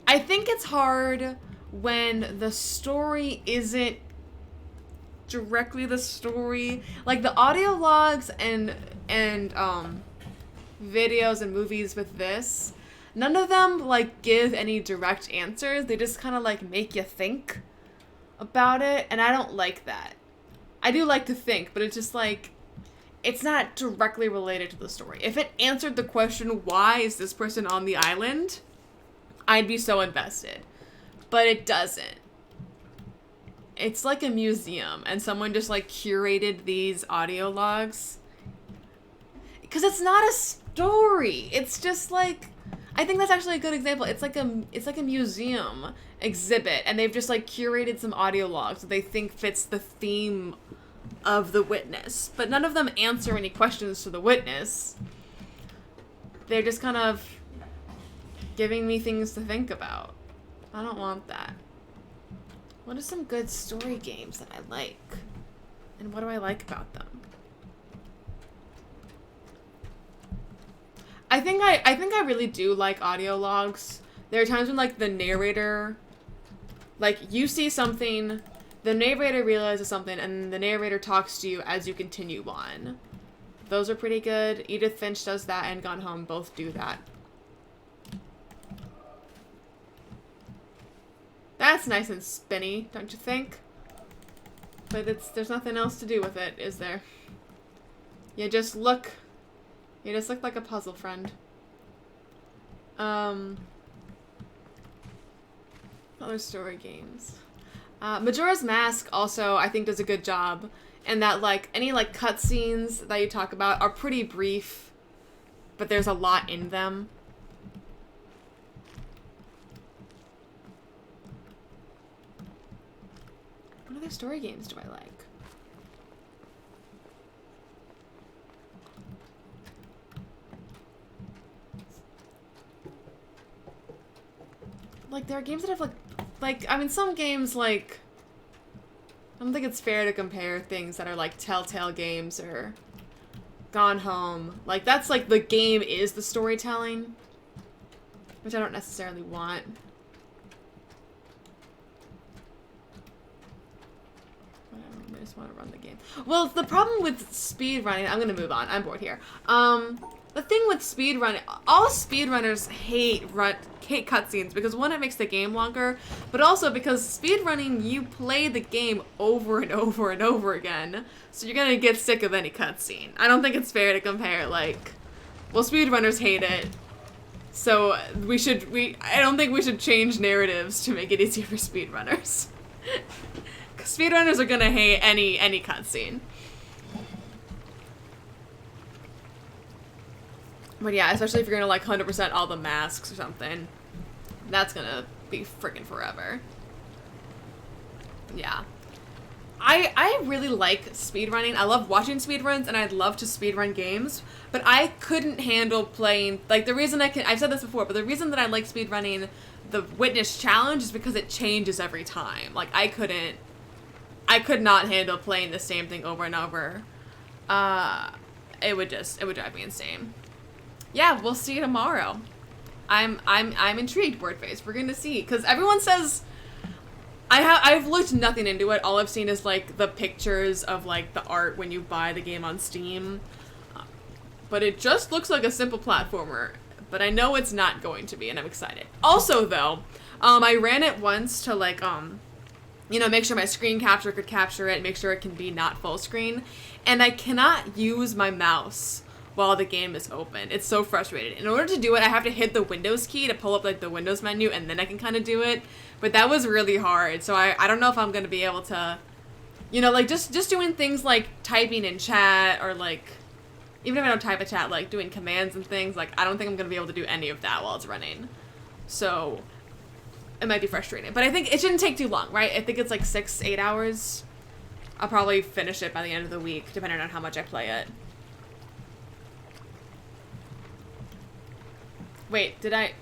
I think it's hard when the story isn't directly the story. Like the audio logs and videos and movies with this, none of them like give any direct answers. They just kind of like make you think about it, and I don't like that. I do like to think, but it's just like it's not directly related to the story. If it answered the question, why is this person on the island, I'd be so invested. But it doesn't. It's like a museum, and someone just like curated these audio logs. Because it's not a story. It's just like, I think that's actually a good example. It's like a museum exhibit, and they've just like curated some audio logs that they think fits the theme of the witness. But none of them answer any questions to the witness. They're just kind of giving me things to think about. I don't want that. What are some good story games that I like? And what do I like about them? I think I really do like audio logs. There are times when like the narrator, like you see something, the narrator realizes something, and the narrator talks to you as you continue on. Those are pretty good. Edith Finch does that, and Gone Home both do that. That's nice and spinny, don't you think? But there's nothing else to do with it, is there? You just look like a puzzle, friend. Other story games. Majora's Mask also, I think, does a good job. And that, like, any, like, cutscenes that you talk about are pretty brief, but there's a lot in them. What other story games do I like? Like, there are games that have, like, I mean, some games, like, I don't think it's fair to compare things that are, like, Telltale games or Gone Home. Like, that's, like, the game is the storytelling, which I don't necessarily want. Whatever, I just want to run the game. Well, the problem with speedrunning, I'm gonna move on, I'm bored here. The thing with speedrunning, all speedrunners hate cutscenes because one, it makes the game longer, but also because speedrunning, you play the game over and over and over again, so you're gonna get sick of any cutscene. I don't think it's fair to compare, like, well, speedrunners hate it, so I don't think we should change narratives to make it easier for speedrunners. Because speedrunners are gonna hate any cutscene. But yeah, especially if you're gonna like 100% all the masks or something. That's gonna be freaking forever. Yeah. I really like speedrunning. I love watching speedruns, and I'd love to speedrun games, but I couldn't handle playing, like the reason I've said this before, but the reason that I like speedrunning the Witness Challenge is because it changes every time. Like I could not handle playing the same thing over and over. It would drive me insane. Yeah, we'll see you tomorrow. I'm intrigued, Wordface. We're gonna see, because everyone says I've looked nothing into it. All I've seen is like the pictures of like the art when you buy the game on Steam. But it just looks like a simple platformer. But I know it's not going to be, and I'm excited. Also though, I ran it once to like you know, make sure my screen capture could capture it, make sure it can be not full screen, and I cannot use my mouse while the game is open. It's so frustrating. In order to do it, I have to hit the Windows key to pull up like the Windows menu, and then I can kind of do it. But that was really hard, so I don't know if I'm gonna be able to, you know, like just doing things like typing in chat, or like, even if I don't type a chat, like doing commands and things, like I don't think I'm gonna be able to do any of that while it's running. So it might be frustrating, but I think it shouldn't take too long, right? I think it's like 6-8 hours. I'll probably finish it by the end of the week, depending on how much I play it. Wait, did I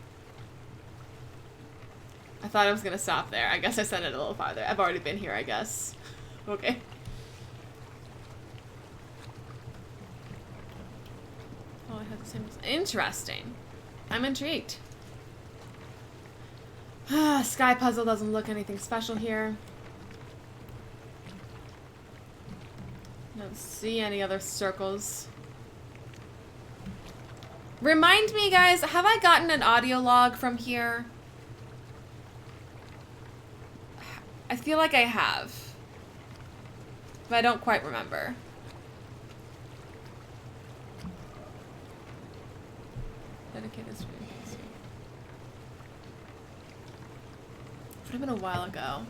thought I was gonna stop there. I guess I sent it a little farther. I've already been here, I guess. Okay. Oh, I have the same. Interesting. I'm intrigued. Sky Puzzle doesn't look anything special here. don't see any other circles. Remind me, guys, have I gotten an audio log from here? I feel like I have. But I don't quite remember. Dedicated stream. Would have been a while ago.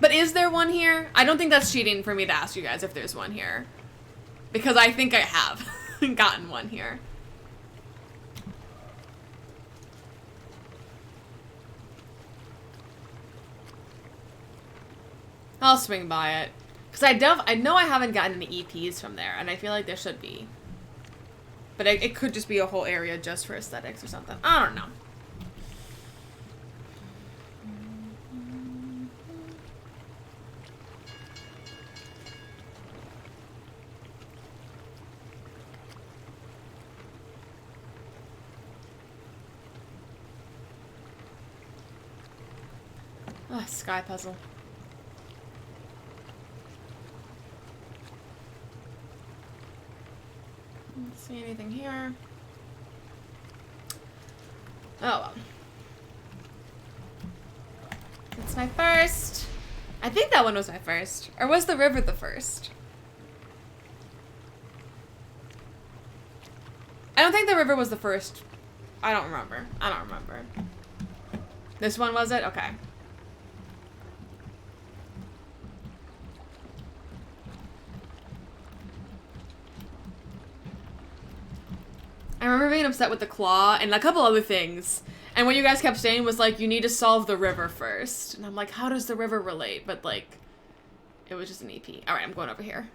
But is there one here? I don't think that's cheating for me to ask you guys if there's one here. Because I think I have gotten one here. I'll swing by it. Because I know I haven't gotten any EPs from there, and I feel like there should be. But it could just be a whole area just for aesthetics or something. I don't know. Oh, sky puzzle. Don't see anything here. Oh well. It's my first. I think that one was my first. Or was the river the first? I don't think the river was the first. I don't remember. I don't remember. This one was it? Okay. I remember being upset with the claw and a couple other things. And what you guys kept saying was like, you need to solve the river first. And I'm like, how does the river relate? But like, it was just an EP. Alright, I'm going over here.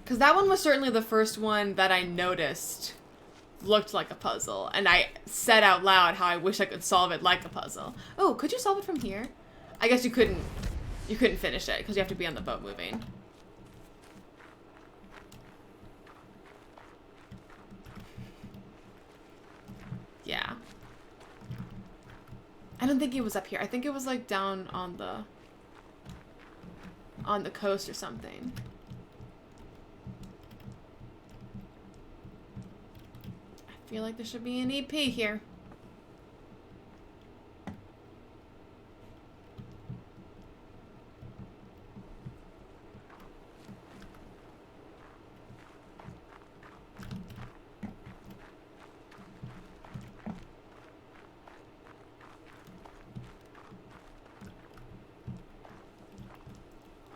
Because that one was certainly the first one that I noticed looked like a puzzle. And I said out loud how I wish I could solve it like a puzzle. Oh, could you solve it from here? I guess you couldn't finish it because you have to be on the boat moving. Yeah. I don't think it was up here. I think it was like down on the coast or something. I feel like there should be an EP here.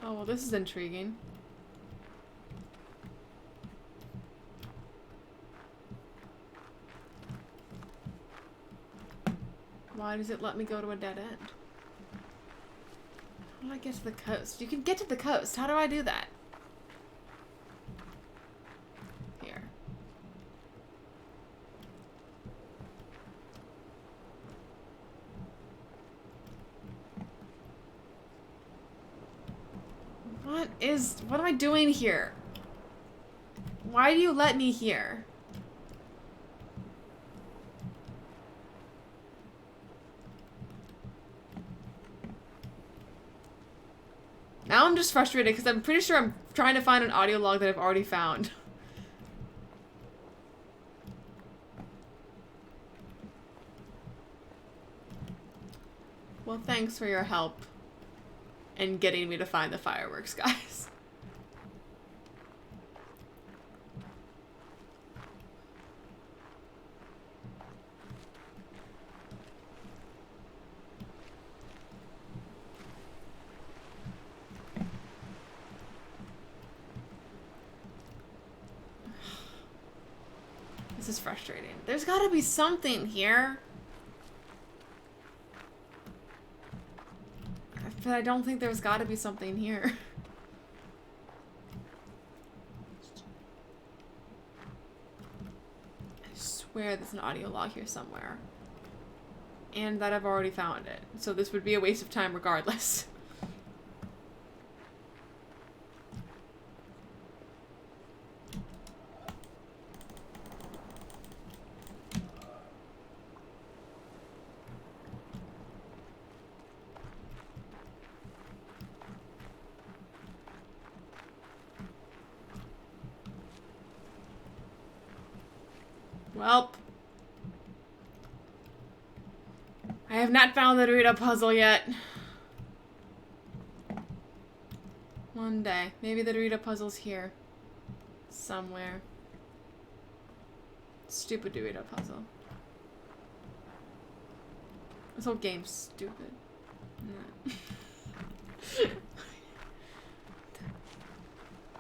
Oh, well, this is intriguing. Why does it let me go to a dead end? How do I get to the coast? You can get to the coast. How do I do that? Here. What am I doing here? Why do you let me here? Now I'm just frustrated because I'm pretty sure I'm trying to find an audio log that I've already found. Well, thanks for your help in getting me to find the fireworks, guys. This is frustrating. There's gotta be something here. But I don't think there's gotta be something here. I swear there's an audio log here somewhere. And that I've already found it. So this would be a waste of time regardless. Welp. I have not found the Dorito puzzle yet. One day. Maybe the Dorito puzzle's here. Somewhere. Stupid Dorito puzzle. This whole game's stupid. Nah.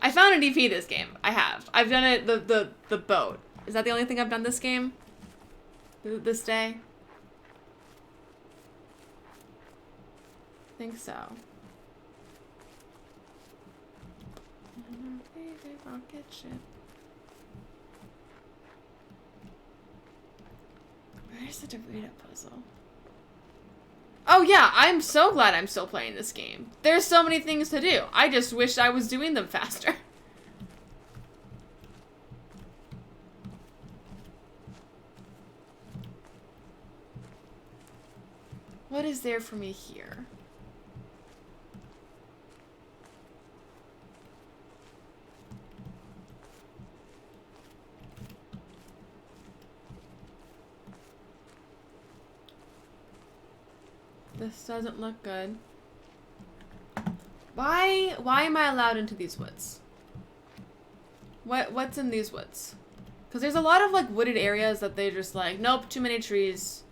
I found an EP this game. I have. I've done it, the boat. Is that the only thing I've done this game? This day? I think so. Rocket ship. Where's the Dorito puzzle? Oh yeah, I'm so glad I'm still playing this game. There's so many things to do. I just wish I was doing them faster. What is there for me here? This doesn't look good. Why am I allowed into these woods? What's in these woods? Because there's a lot of like wooded areas that they're just like, nope, too many trees.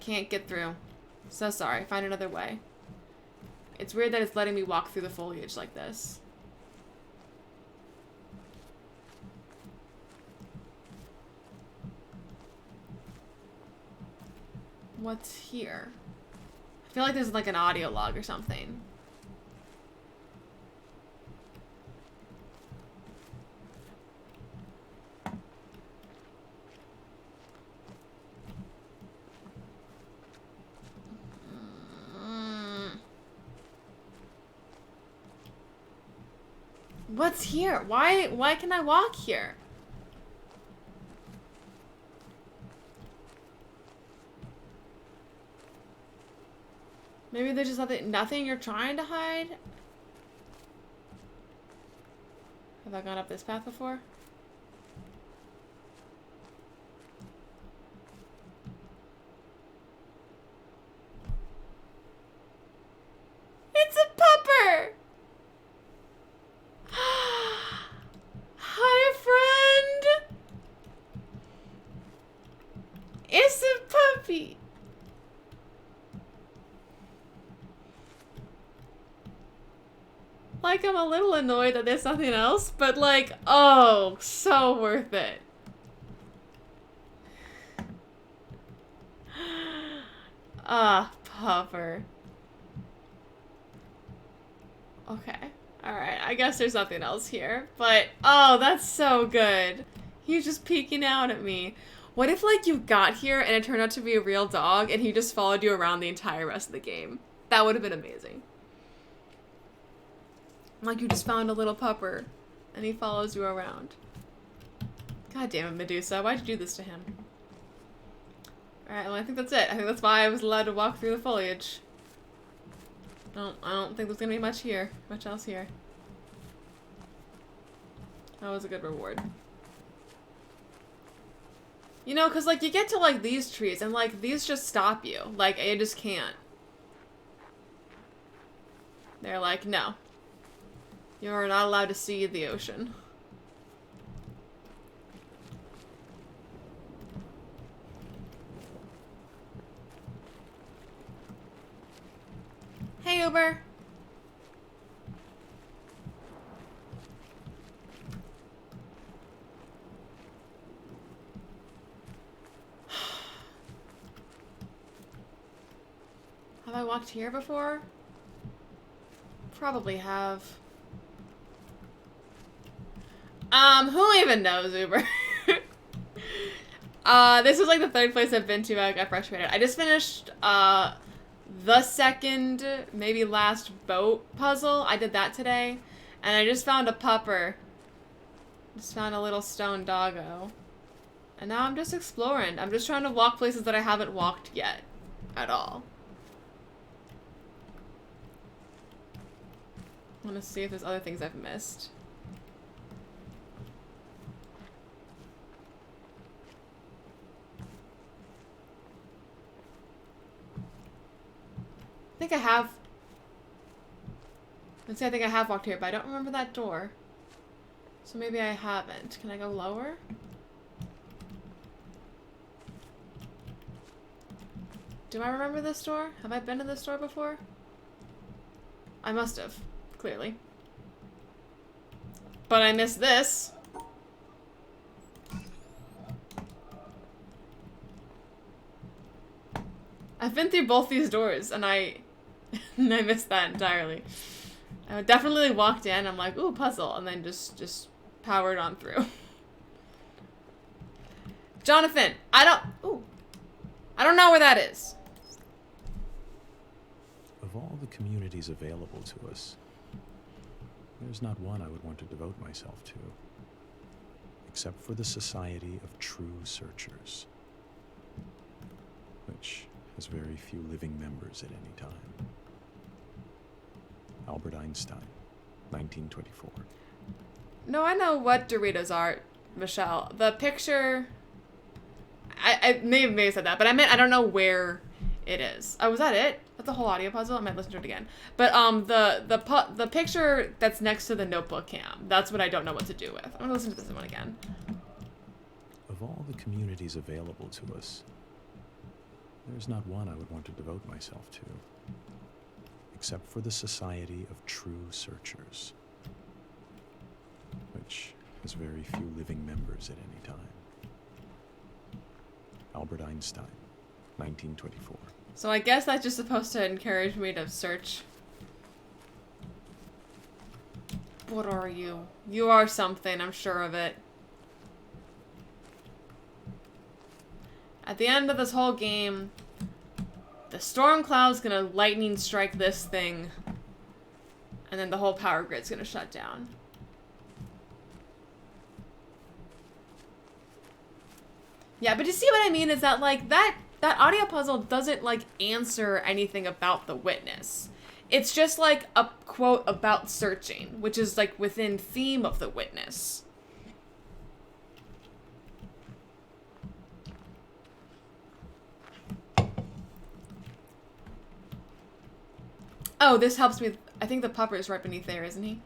Can't get through. So sorry, find another way. It's weird that it's letting me walk through the foliage like this. What's here? I feel like there's like an audio log or something. What's here? Why can I walk here? Maybe there's just nothing you're trying to hide? Have I gone up this path before? It's a pupper! Hi, friend! It's a puppy! Like, I'm a little annoyed that there's nothing else, but like, oh, so worth it. Ah, pupper. Okay. Alright, I guess there's nothing else here. But, oh, that's so good. He's just peeking out at me. What if, like, you got here and it turned out to be a real dog and he just followed you around the entire rest of the game? That would have been amazing. Like, you just found a little pupper and he follows you around. God damn it, Medusa. Why'd you do this to him? Alright, well, I think that's it. I think that's why I was allowed to walk through the foliage. I don't think there's gonna be much else here. That was a good reward. You know, cause like you get to like these trees and like these just stop you. Like you just can't. They're like, no. You're not allowed to see the ocean. Hey, Uber. Have I walked here before? Probably have. Who even knows, Uber? This is like the third place I've been to. I got frustrated. I just finished, the second, maybe last boat puzzle. I did that today. And I just found a pupper. Just found a little stone doggo. And now I'm just exploring. I'm just trying to walk places that I haven't walked yet. At all. I want to see if there's other things I've missed. I think I have. Let's say I think I have walked here, but I don't remember that door. So maybe I haven't. Can I go lower? Do I remember this door? Have I been to this door before? I must have, clearly. But I missed this. I've been through both these doors, and I missed that entirely. I definitely walked in, I'm like, ooh, puzzle, and then just powered on through. Jonathan, I don't know where that is. Of all the communities available to us, there's not one I would want to devote myself to, except for the Society of True Searchers, which has very few living members at any time. Albert Einstein, 1924. No, I know what Doritos are, Michelle. The picture... I may have said that, but I meant I don't know where it is. Oh, was that it? That's a whole audio puzzle? I might listen to it again. But the picture that's next to the notebook cam, that's what I don't know what to do with. I'm gonna listen to this one again. Of all the communities available to us, there's not one I would want to devote myself to, except for the Society of True Searchers, which has very few living members at any time. Albert Einstein, 1924. So I guess that's just supposed to encourage me to search. What are you? You are something, I'm sure of it. At the end of this whole game, the storm cloud's gonna lightning strike this thing, and then the whole power grid's gonna shut down. Yeah, but you see what I mean is that, like, that audio puzzle doesn't, like, answer anything about the witness. It's just, like, a quote about searching, which is, like, within theme of the witness. Oh, this helps me. I think the pupper is right beneath there, isn't he?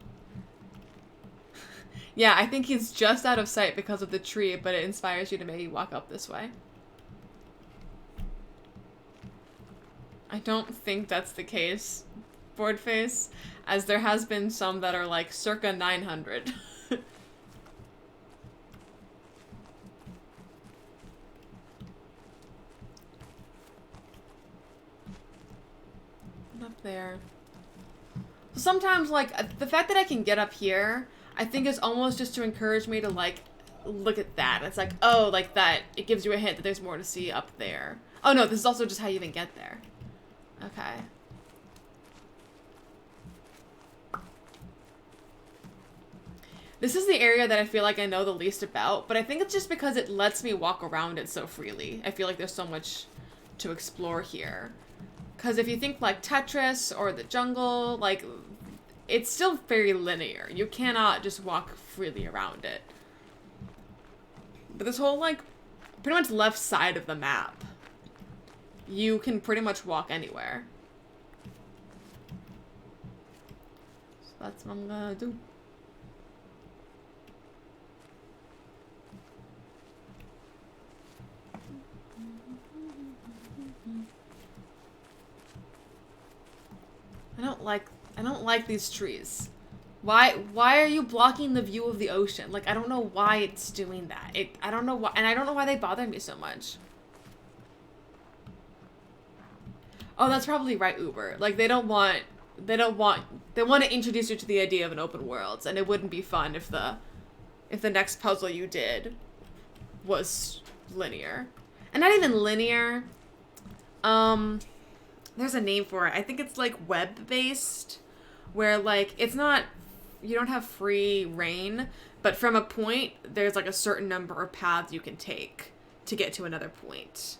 Yeah, I think he's just out of sight because of the tree, but it inspires you to maybe walk up this way. I don't think that's the case, board face, as there has been some that are like circa 900. Up there. So sometimes, like, the fact that I can get up here, I think is almost just to encourage me to, like, look at that. It's like, oh, like that. It gives you a hint that there's more to see up there. Oh, no, this is also just how you even get there. Okay. This is the area that I feel like I know the least about, but I think it's just because it lets me walk around it so freely. I feel like there's so much to explore here. Because if you think like Tetris or the jungle, like, it's still very linear. You cannot just walk freely around it. But this whole, like, pretty much left side of the map, you can pretty much walk anywhere. So that's what I'm gonna do. I don't like these trees. Why are you blocking the view of the ocean? Like, I don't know why it's doing that. I don't know why, and I don't know why they bother me so much. Oh, that's probably right, Uber. Like, they want to introduce you to the idea of an open world, and it wouldn't be fun if the next puzzle you did was linear. And not even linear. There's a name for it. I think it's like web-based, where like it's not, you don't have free reign, but from a point, there's like a certain number of paths you can take to get to another point.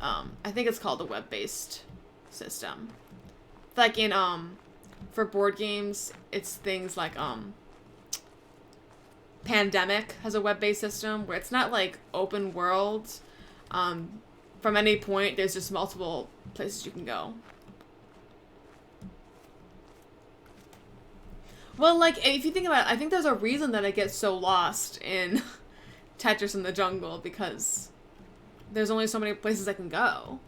I think it's called a web-based system. Like in, for board games, it's things like, Pandemic has a web-based system where it's not like open world. From any point, there's just multiple places you can go. Well, like, if you think about it, I think there's a reason that I get so lost in Tetris in the jungle, because there's only so many places I can go.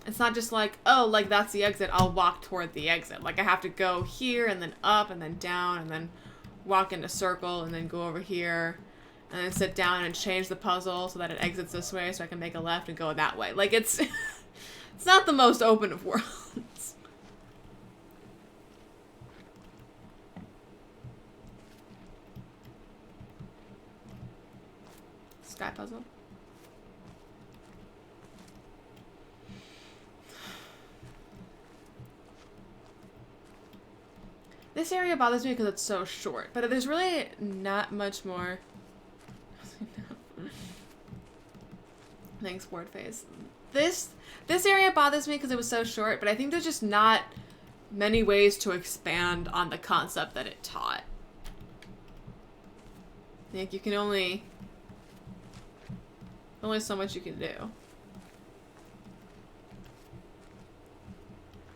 It's not just like, oh, like, that's the exit, I'll walk toward the exit. Like, I have to go here, and then up, and then down, and then walk in a circle, and then go over here, and then sit down and change the puzzle so that it exits this way, so I can make a left and go that way. Like, it's... it's not the most open of worlds. Sky puzzle. This area bothers me because it's so short, but there's really not much more. Thanks, word phase. This area bothers me because it was so short, but I think there's just not many ways to expand on the concept that it taught. Like, you can only so much you can do.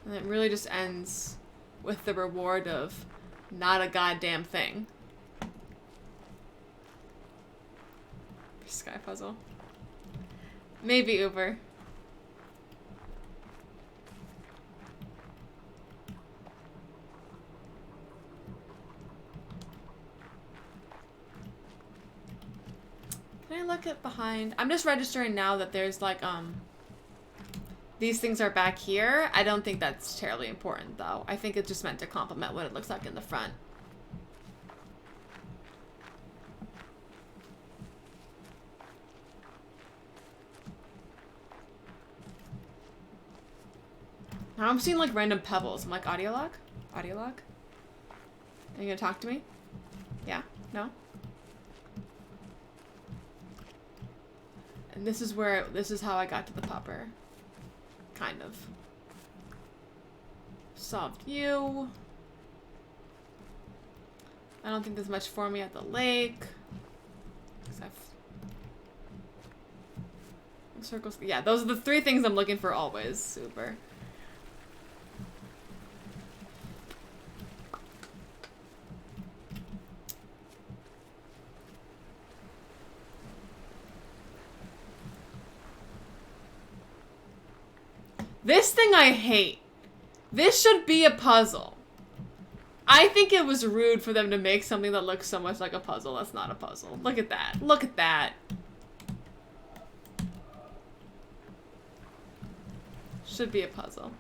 And it really just ends with the reward of not a goddamn thing. Sky puzzle. Maybe Uber. Can I look at behind? I'm just registering now that there's like, these things are back here. I don't think that's terribly important, though. I think it's just meant to complement what it looks like in the front. Now I'm seeing, like, random pebbles. I'm like, audio log? Audio log? Are you gonna talk to me? Yeah? No? And this is how I got to the popper. Kind of. Solved you. I don't think there's much for me at the lake. Circles. Yeah, those are the three things I'm looking for always. Super. This thing I hate. This should be a puzzle. I think it was rude for them to make something that looks so much like a puzzle that's not a puzzle. Look at that. Look at that. Should be a puzzle.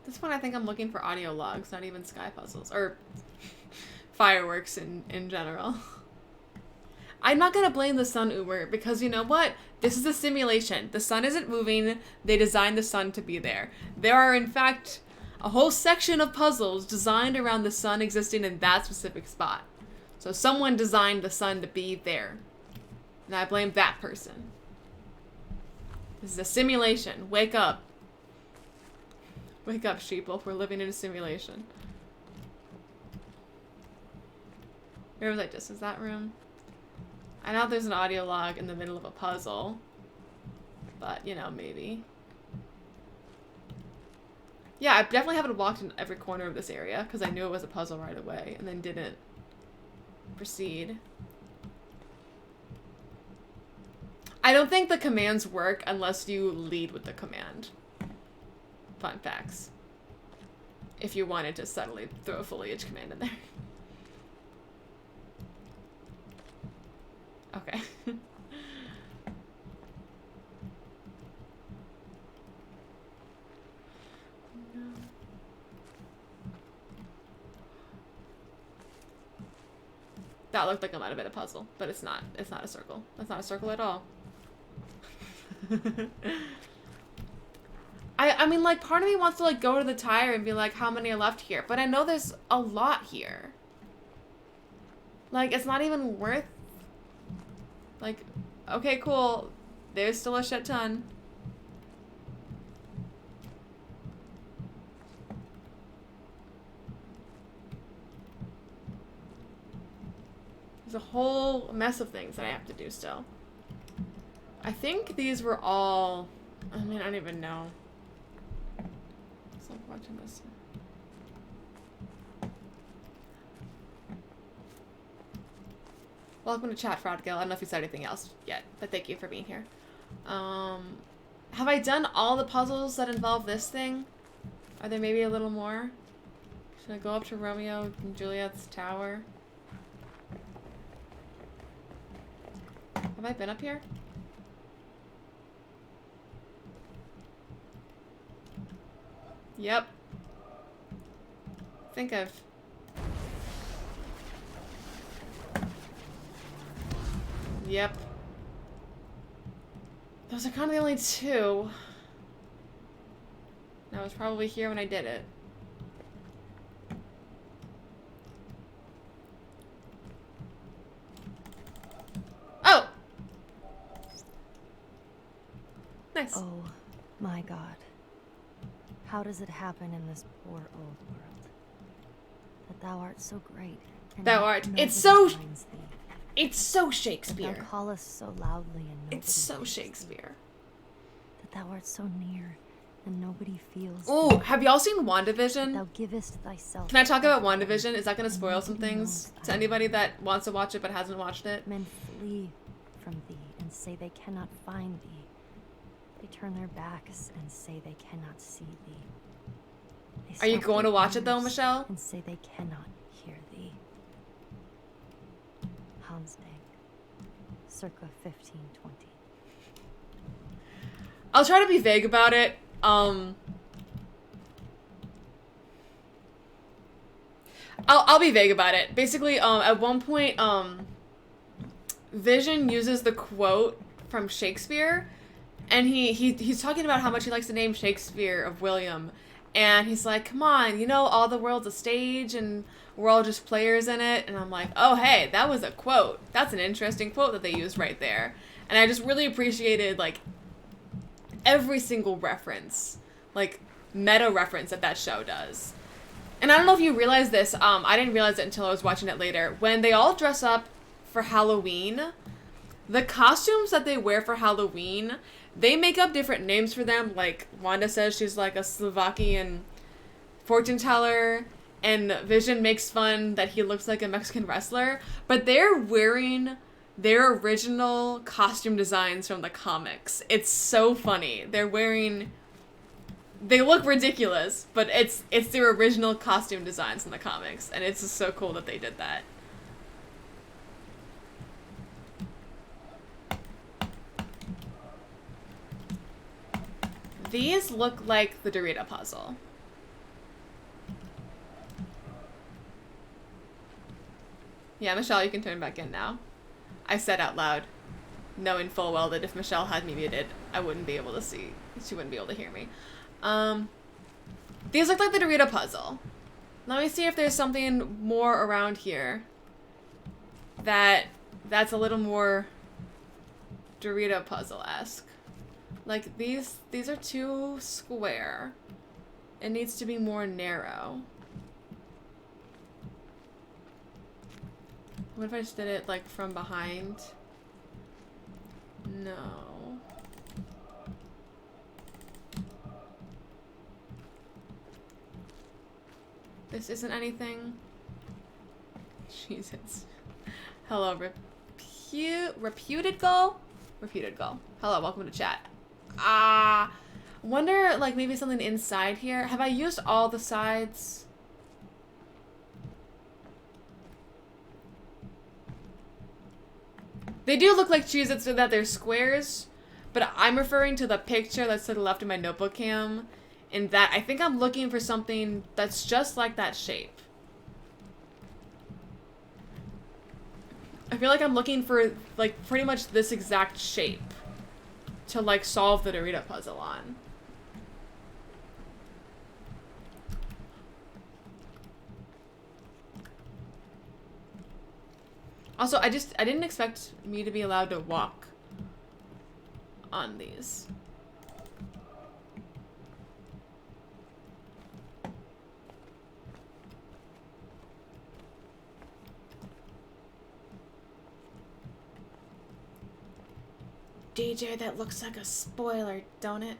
This one I think I'm looking for audio logs, not even sky puzzles. Or fireworks in general. I'm not gonna blame the sun, Uber, because you know what? This is a simulation. The sun isn't moving. They designed the sun to be there. There are, in fact, a whole section of puzzles designed around the sun existing in that specific spot. So someone designed the sun to be there. And I blame that person. This is a simulation. Wake up. Wake up, sheeple. We're living in a simulation. Where was I just? Is that room? I know there's an audio log in the middle of a puzzle. But, you know, maybe. Yeah, I definitely haven't walked in every corner of this area because I knew it was a puzzle right away and then didn't proceed. I don't think the commands work unless you lead with the command. Fun facts. If you wanted to subtly throw a foliage command in there. Okay. No. That looked like it might have been a puzzle, but it's not. It's not a circle. That's not a circle at all. I mean, like, part of me wants to, like, go to the tire and be like, how many are left here? But I know there's a lot here. Like, it's not even worth... Like, okay, cool. There's still a shit ton. a whole mess of things that I have to do still. I think these were all... I mean, I don't even know. Stop watching this. Welcome to chat, Fraud Girl. I don't know if you said anything else yet, but thank you for being here. Have I done all the puzzles that involve this thing? Are there maybe a little more? Should I go up to Romeo and Juliet's tower? Have I been up here? Yep. I think I've... Yep. Those are kind of the only two. I was probably here when I did it. Oh! Nice. Oh my God. How does it happen in this poor old world? That thou art so great. And Thou art. nobody It's so... finds thee. It's so That Shakespeare. thou callest so loudly and nobody It's so hears thee. Shakespeare. That thou art so near and nobody feels Oh, thee. have y'all seen That WandaVision? thou givest thyself. Can I talk about everywhere, WandaVision? Is that going to and spoil some nobody things knows to thou anybody art. that wants to watch it but hasn't watched it? Men flee from thee and say they cannot find thee. They turn their backs and say they cannot see thee. They Are you stop going their to watch it though, ears Michelle? And say they cannot hear thee. Hansdang, circa 1520. I'll try to be vague about it. I'll be vague about it. Basically, at one point, Vision uses the quote from Shakespeare, and he's talking about how much he likes the name Shakespeare of William, and he's like, come on, you know, all the world's a stage, and we're all just players in it, and I'm like, oh, hey, that was a quote. That's an interesting quote that they used right there, and I just really appreciated, like, every single reference, like, meta reference that show does. And I don't know if you realize this, I didn't realize it until I was watching it later. When they all dress up for Halloween, the costumes that they wear for Halloween, they make up different names for them. Like, Wanda says she's like a Slovakian fortune teller, and Vision makes fun that he looks like a Mexican wrestler. But they're wearing their original costume designs from the comics. It's so funny. They're wearing... They look ridiculous, but it's their original costume designs in the comics, and it's just so cool that they did that. These look like the Dorito puzzle. Yeah, Michelle, you can turn back in now. I said out loud, knowing full well that if Michelle had me muted, I wouldn't be able to see. She wouldn't be able to hear me. These look like the Dorito puzzle. Let me see if there's something more around here that's a little more Dorito puzzle-esque. Like, these are too square. It needs to be more narrow. What if I just did it, like, from behind? No. This isn't anything. Jesus. Hello, reputed goal? Reputed goal. Hello, welcome to chat. Wonder, like, maybe something inside here. Have I used all the sides? They do look like Cheez-Its so that they're squares, but I'm referring to the picture that's to the left of my notebook cam. In that, I think I'm looking for something that's just like that shape. I feel like I'm looking for, like, pretty much this exact shape to, like, solve the Dorito puzzle on. Also, I didn't expect me to be allowed to walk on these. DJ that looks like a spoiler, don't it?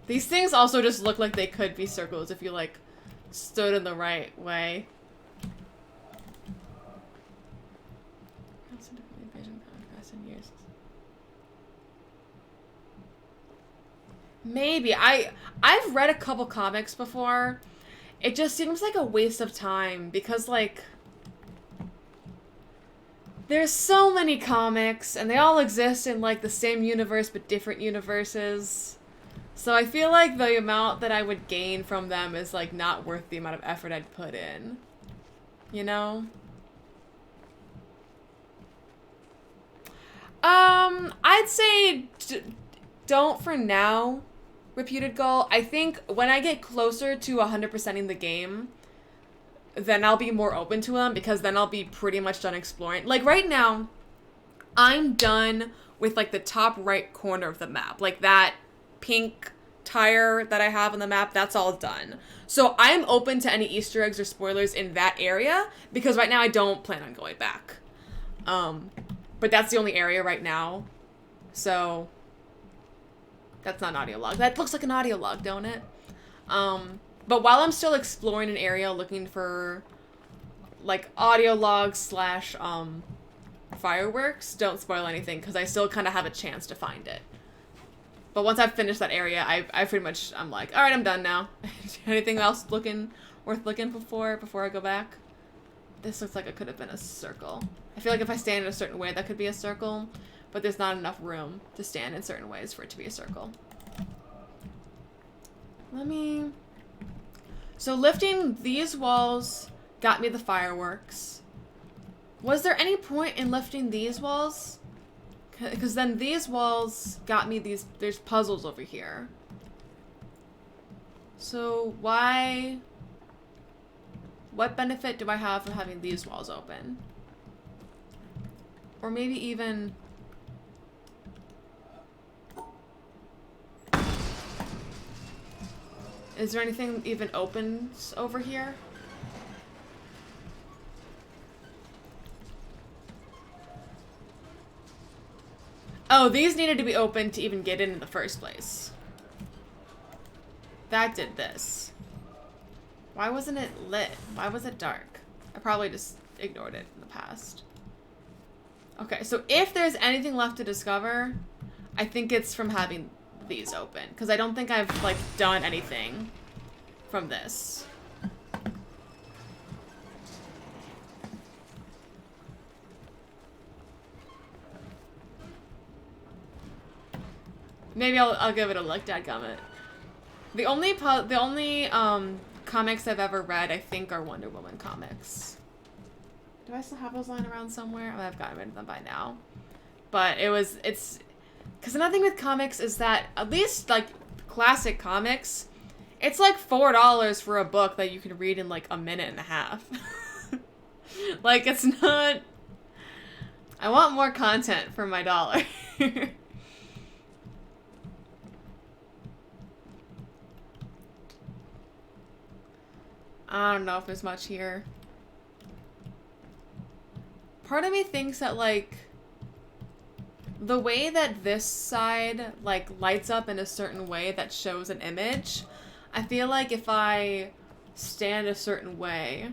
These things also just look like they could be circles if you, like, stood in the right way. Maybe. I've read a couple comics before. It just seems like a waste of time because, like, there's so many comics and they all exist in, like, the same universe but different universes. So I feel like the amount that I would gain from them is, like, not worth the amount of effort I'd put in. You know? I'd say don't for now, Reputed Goal. I think when I get closer to 100%ing the game, then I'll be more open to them because then I'll be pretty much done exploring. Like, right now, I'm done with, like, the top right corner of the map. Like, that pink tire that I have on the map, that's all done. So I'm open to any Easter eggs or spoilers in that area because right now I don't plan on going back. But that's the only area right now. So that's not an audio log. That looks like an audio log, don't it? But while I'm still exploring an area looking for, like, audio logs slash fireworks, don't spoil anything because I still kind of have a chance to find it. But once I've finished that area, I pretty much, I'm like, all right, I'm done now. Anything else worth looking before I go back? This looks like it could have been a circle. I feel like if I stand in a certain way, that could be a circle, but there's not enough room to stand in certain ways for it to be a circle. So lifting these walls got me the fireworks. Was there any point in lifting these walls? Because then these walls got me there's puzzles over here. So why... What benefit do I have from having these walls open? Or maybe even... Is there anything even open over here? Oh, these needed to be open to even get in the first place. That did this. Why wasn't it lit? Why was it dark? I probably just ignored it in the past. Okay, so if there's anything left to discover, I think it's from having these open. Because I don't think I've, like, done anything from this. Maybe I'll give it a look, dadgummit. The only comics I've ever read, I think, are Wonder Woman comics. Do I still have those lying around somewhere? I've gotten rid of them by now. But it's... Because another thing with comics is that, at least, like, classic comics, it's like $4 for a book that you can read in, like, a minute and a half. Like, it's not... I want more content for my dollar. I don't know if there's much here. Part of me thinks that, like, the way that this side, like, lights up in a certain way that shows an image, I feel like if I stand a certain way,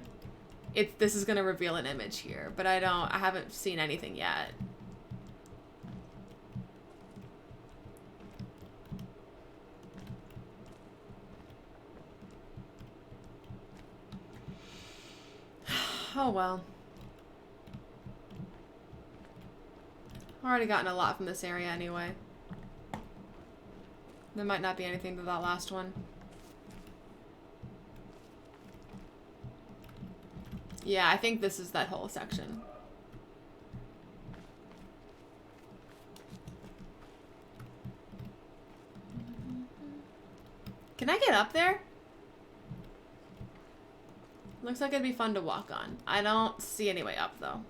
this is gonna reveal an image here, but I haven't seen anything yet. Oh well. Already gotten a lot from this area anyway. There might not be anything to that last one. Yeah, I think this is that whole section. Can I get up there? Looks like it'd be fun to walk on. I don't see any way up, though.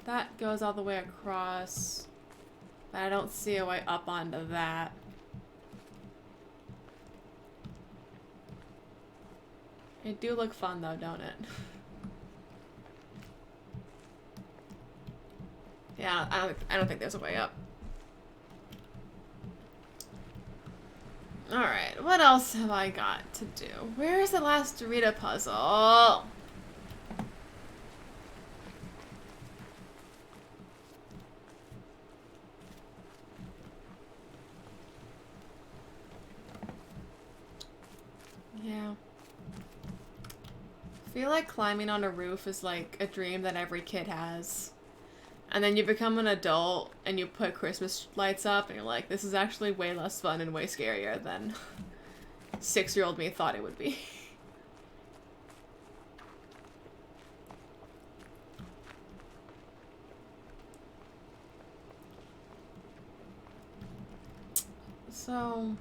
That goes all the way across. But I don't see a way up onto that. It do look fun though, don't it? Yeah, I don't think there's a way up. Alright, what else have I got to do? Where is the last Dorita puzzle? Yeah. I feel like climbing on a roof is like a dream that every kid has. And then you become an adult and you put Christmas lights up and you're like, this is actually way less fun and way scarier than 6-year-old me thought it would be. So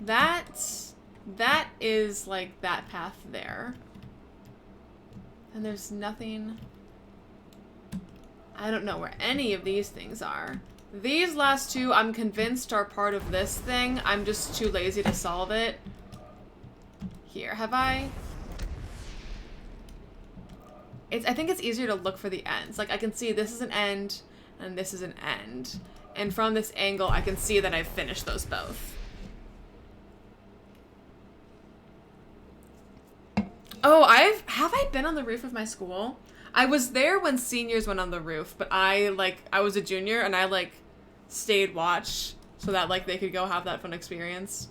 that is like that path there. And there's nothing. I don't know where any of these things are. These last two, I'm convinced are part of this thing. I'm just too lazy to solve it. Here, have I? I think it's easier to look for the ends. Like, I can see this is an end, and this is an end. And from this angle, I can see that I've finished those both. Oh, have I been on the roof of my school? I was there when seniors went on the roof, but I was a junior and I stayed watch so that they could go have that fun experience.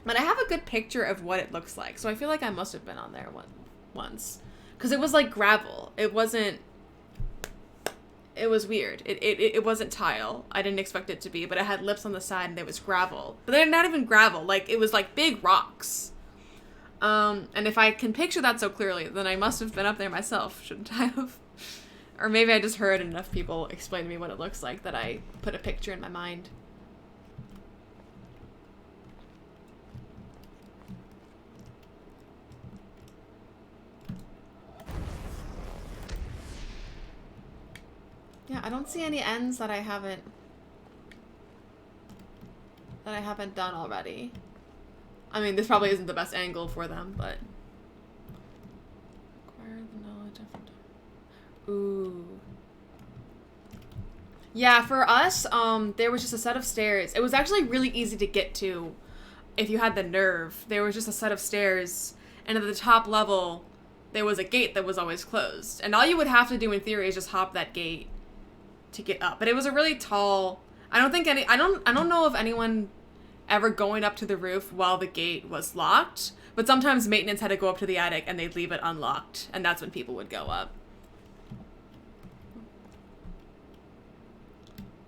But I have a good picture of what it looks like, so I feel like I must have been on there once. Because it was like gravel. It was weird. It wasn't tile. I didn't expect it to be, but it had lips on the side and it was gravel. But they're not even gravel. It was big rocks. And if I can picture that so clearly, then I must have been up there myself, shouldn't I have? Or maybe I just heard enough people explain to me what it looks like that I put a picture in my mind. Yeah, I don't see any ends that I haven't done already. I mean, this probably isn't the best angle for them, but... Acquire the knowledge of... Ooh. Yeah, for us, there was just a set of stairs. It was actually really easy to get to if you had the nerve. There was just a set of stairs, and at the top level, there was a gate that was always closed. And all you would have to do, in theory, is just hop that gate to get up. But it was a really tall... I don't know of anyone ever going up to the roof while the gate was locked, but sometimes maintenance had to go up to the attic and they'd leave it unlocked, and that's when people would go up.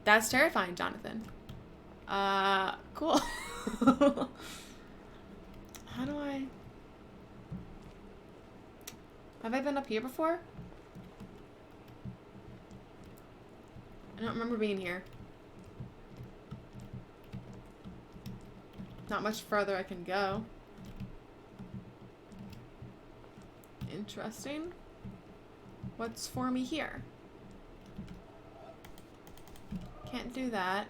That's terrifying, Jonathan. Cool. How do I... Have I been up here before? I don't remember being here. Not much further I can go. Interesting. What's for me here? Can't do that.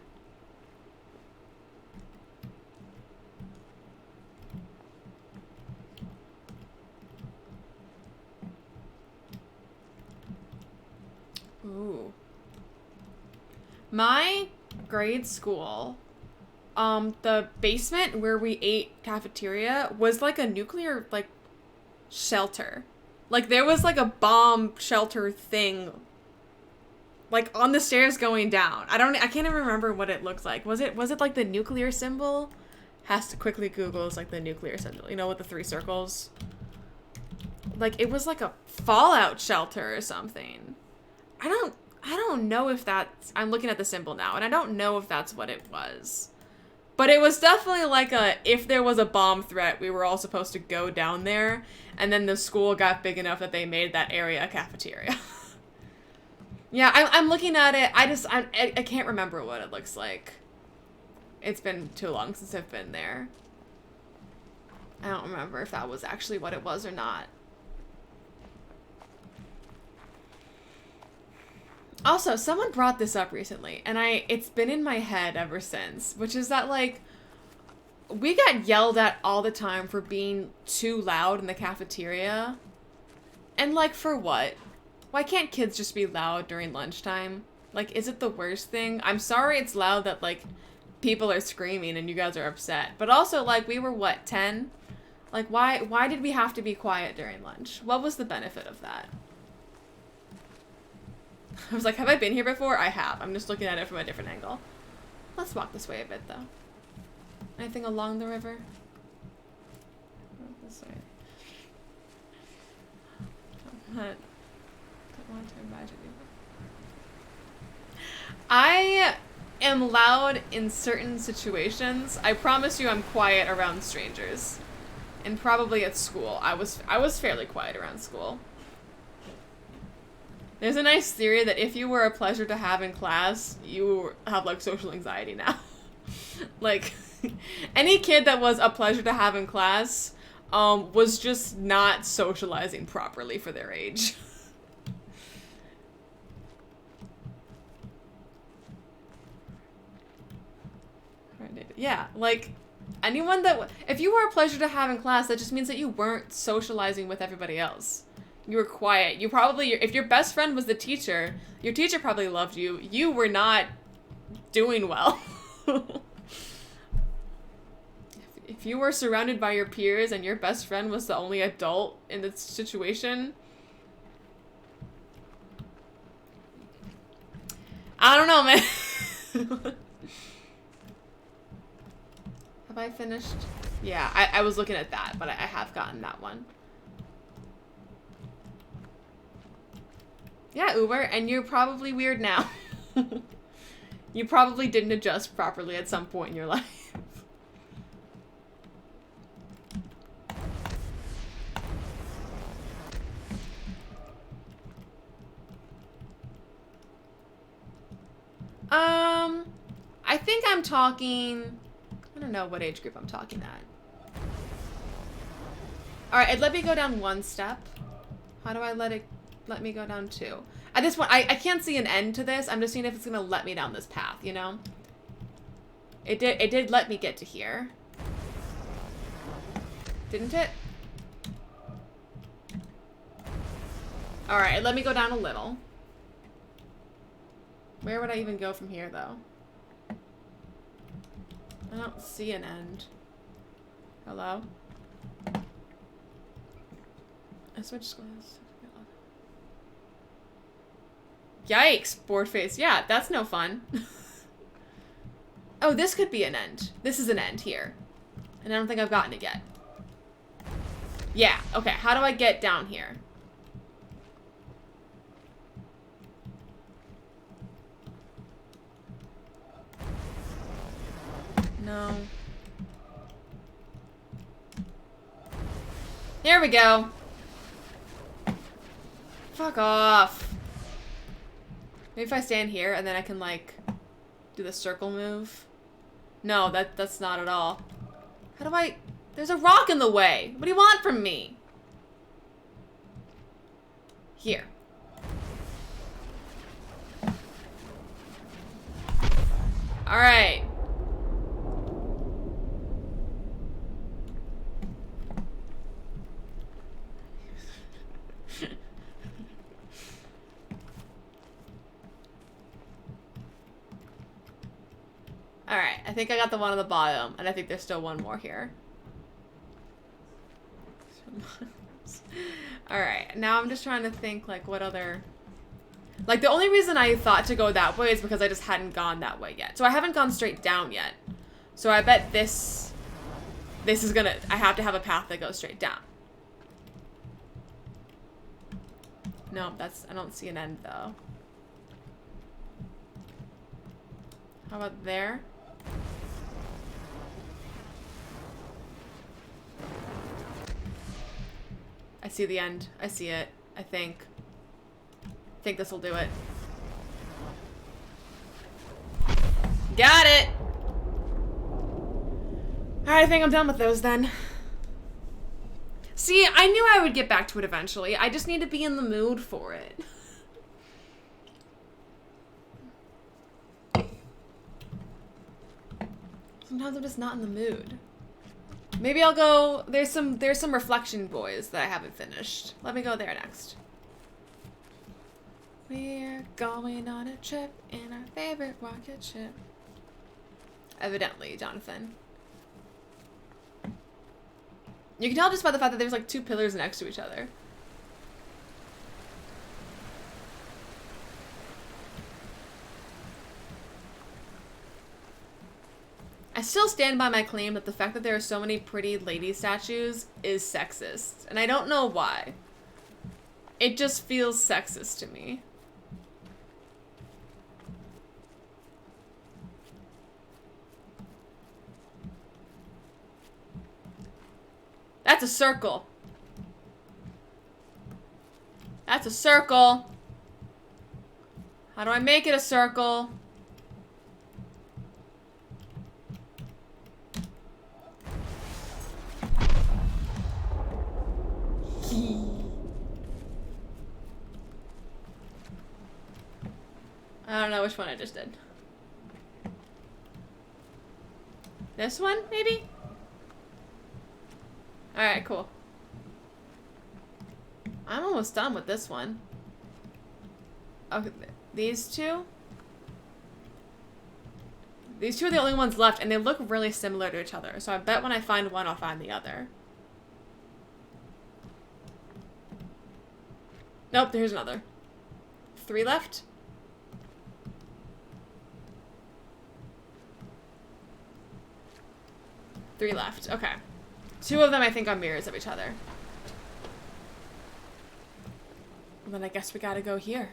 Ooh. My grade school, the basement where we ate cafeteria was like a nuclear, shelter. There was a bomb shelter thing, on the stairs going down. I can't even remember what it looked like. Was it like the nuclear symbol? Has to quickly Google, it's the nuclear symbol, you know, with the 3 circles. It was like a fallout shelter or something. I don't know if that's... I'm looking at the symbol now, and I don't know if that's what it was. But it was definitely if there was a bomb threat, we were all supposed to go down there, and then the school got big enough that they made that area a cafeteria. Yeah, I'm looking at it. I can't remember what it looks like. It's been too long since I've been there. I don't remember if that was actually what it was or not. Also, someone brought this up recently, and it's been in my head ever since, which is that, like, we got yelled at all the time for being too loud in the cafeteria. And, like, for what? Why can't kids just be loud during lunchtime? Like, is it the worst thing? I'm sorry it's loud that, like, people are screaming and you guys are upset. But also, like, we were, what, 10? Like, why did we have to be quiet during lunch? What was the benefit of that? I was like, have I been here before? I have. I'm just looking at it from a different angle. Let's walk this way a bit, though. Anything along the river? This way. Don't want to imagine you. I am loud in certain situations. I promise you I'm quiet around strangers. And probably at school. I was fairly quiet around school. There's a nice theory that if you were a pleasure to have in class, you have, like, social anxiety now. Like, any kid that was a pleasure to have in class was just not socializing properly for their age. Yeah, like, anyone that... If you were a pleasure to have in class, that just means that you weren't socializing with everybody else. You were quiet. You probably... If your best friend was the teacher, your teacher probably loved you. You were not doing well. If you were surrounded by your peers and your best friend was the only adult in the situation... I don't know, man. Have I finished? Yeah, I was looking at that, but I have gotten that one. Yeah, Uber, and you're probably weird now. You probably didn't adjust properly at some point in your life. I think I'm talking... I don't know what age group I'm talking at. Alright, let me go down one step. How do I let me go down two? At this point, I can't see an end to this. I'm just seeing if it's gonna let me down this path, you know? It did let me get to here. Didn't it? Alright, let me go down a little. Where would I even go from here, though? I don't see an end. Hello? I switched class. Yikes, bored face. Yeah, that's no fun. Oh, this could be an end. This is an end here. And I don't think I've gotten it yet. Yeah, okay. How do I get down here? No. There we go. Fuck off. Maybe if I stand here and then I can, like, do the circle move. No, that's not at all. How do I... There's a rock in the way. What do you want from me? Here. Alright. Alright, I think I got the one on the bottom, and I think there's still one more here. Alright, now I'm just trying to think, like, what other... Like, the only reason I thought to go that way is because I just hadn't gone that way yet. So I haven't gone straight down yet. So I bet this is gonna... I have to have a path that goes straight down. No, I don't see an end, though. How about there? I see the end. I see it. I think this will do it. Got it! Alright, I think I'm done with those then. See, I knew I would get back to it eventually. I just need to be in the mood for it. Sometimes I'm just not in the mood. Maybe I'll go, there's some Reflection Boys that I haven't finished. Let me go there next. We're going on a trip in our favorite rocket ship. Evidently, Jonathan. You can tell just by the fact that there's like 2 pillars next to each other. I still stand by my claim that the fact that there are so many pretty lady statues is sexist. And I don't know why. It just feels sexist to me. That's a circle. That's a circle. How do I make it a circle? I don't know which one I just did. This one, maybe? Alright, cool. I'm almost done with this one. Okay, these two? These two are the only ones left, and they look really similar to each other. So I bet when I find one, I'll find the other. Nope, there's another. 3 left? Three left. Okay. 2 of them I think are mirrors of each other. And then I guess we gotta go here.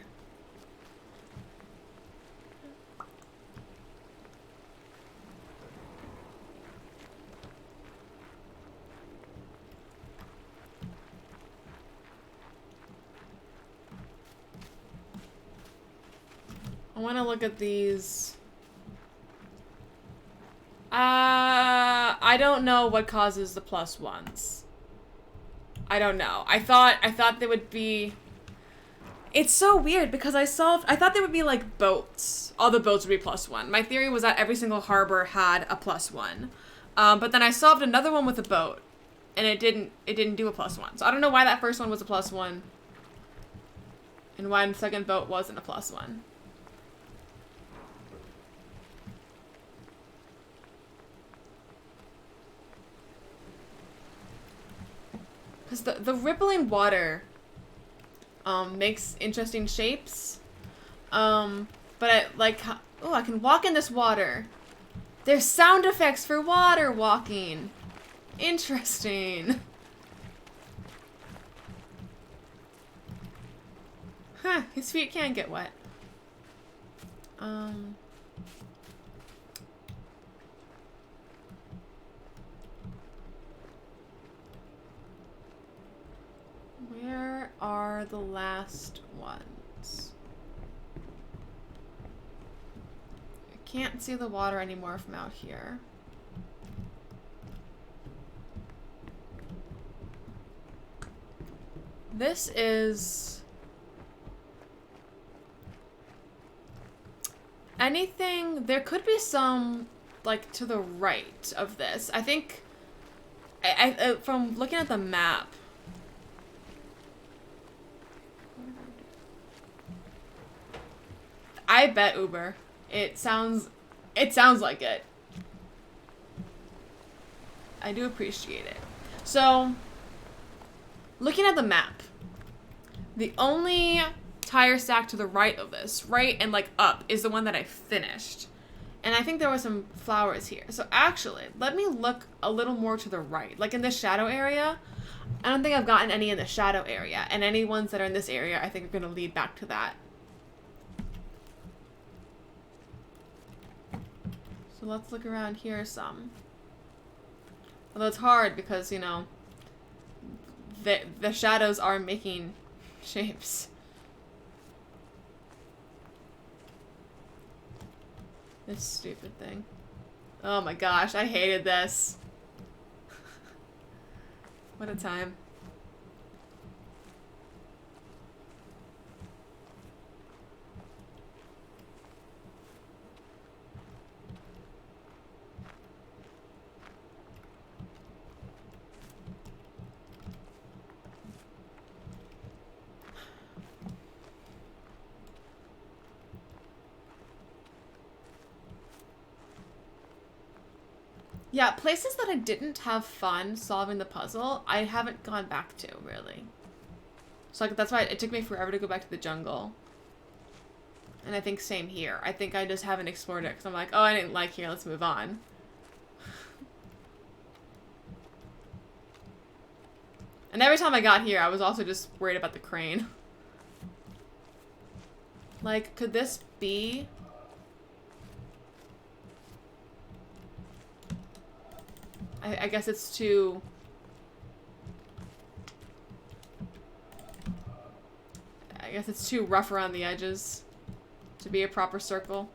I want to look at these. I don't know what causes the +1s. I don't know. I thought they would be. It's so weird because I thought they would be like boats. All the boats would be +1. My theory was that every single harbor had a +1. But then I solved another one with a boat, and it didn't do a +1. So I don't know why that first one was a +1, and why the second boat wasn't a +1. Because the rippling water makes interesting shapes. But I can walk in this water. There's sound effects for water walking. Interesting. Huh, his feet can get wet. Where are the last ones? I can't see the water anymore from out here. This is... anything... There could be some, like, to the right of this. I think... from looking at the map... I bet Uber. It sounds like it. I do appreciate it. So, looking at the map, the only tire stack to the right of this, right and like up, is the one that I finished. And I think there were some flowers here. So actually, let me look a little more to the right. Like in the shadow area, I don't think I've gotten any in the shadow area. And any ones that are in this area, I think are going to lead back to that. So let's look around here some. Although it's hard because, you know, the shadows are making shapes. This stupid thing. Oh my gosh, I hated this. What a time. Yeah, places that I didn't have fun solving the puzzle, I haven't gone back to, really. So like, that's why it took me forever to go back to the jungle. And I think same here. I think I just haven't explored it because I'm like, oh, I didn't like here, let's move on. And every time I got here, I was also just worried about the crane. Like, could this be... I guess it's too... I guess it's too rough around the edges to be a proper circle.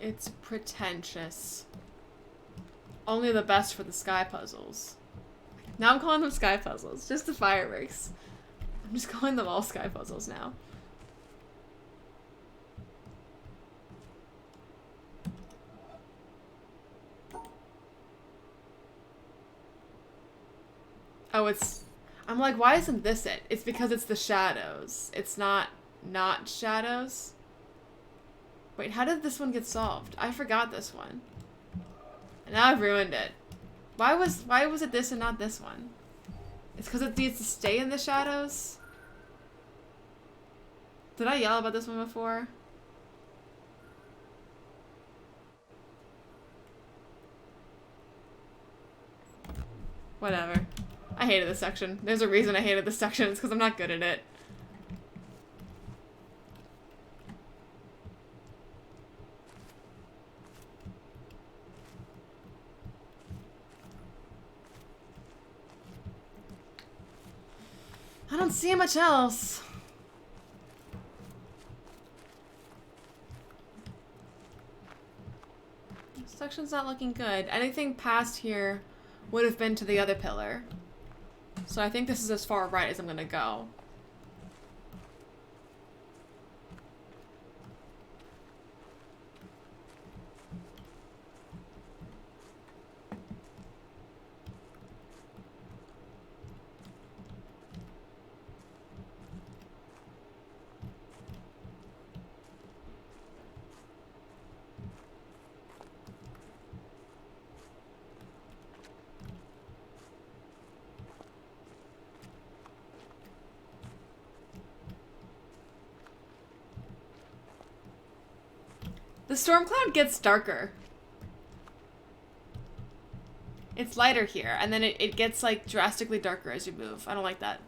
It's pretentious. Only the best for the sky puzzles. Now I'm calling them sky puzzles. Just the fireworks. I'm just calling them all sky puzzles now. Oh, it's... I'm like, why isn't this it? It's because it's the shadows. It's not shadows. Wait, how did this one get solved? I forgot this one. And now I've ruined it. Why was it this and not this one? It's because it needs to stay in the shadows? Did I yell about this one before? Whatever. I hated this section. There's a reason I hated this section. It's because I'm not good at it. I don't see much else. This section's not looking good. Anything past here would have been to the other pillar. So I think this is as far right as I'm gonna go. The storm cloud gets darker. It's lighter here, and then it gets like drastically darker as you move. I don't like that.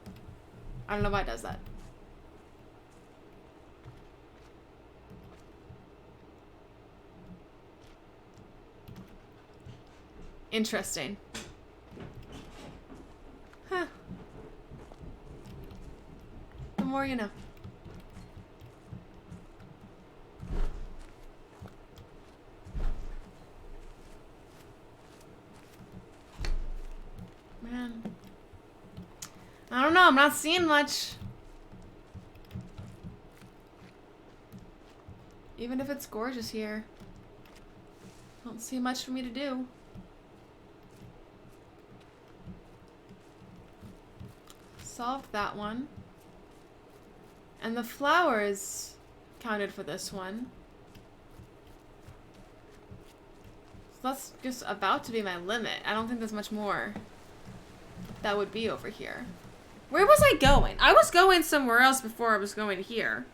I don't know why it does that. Interesting. Huh. The more you know. Man. I don't know, I'm not seeing much. Even if it's gorgeous here. I don't see much for me to do. Solved that one. And the flowers counted for this one. So that's just about to be my limit. I don't think there's much more that would be over here. Where was I going? I was going somewhere else before I was going here.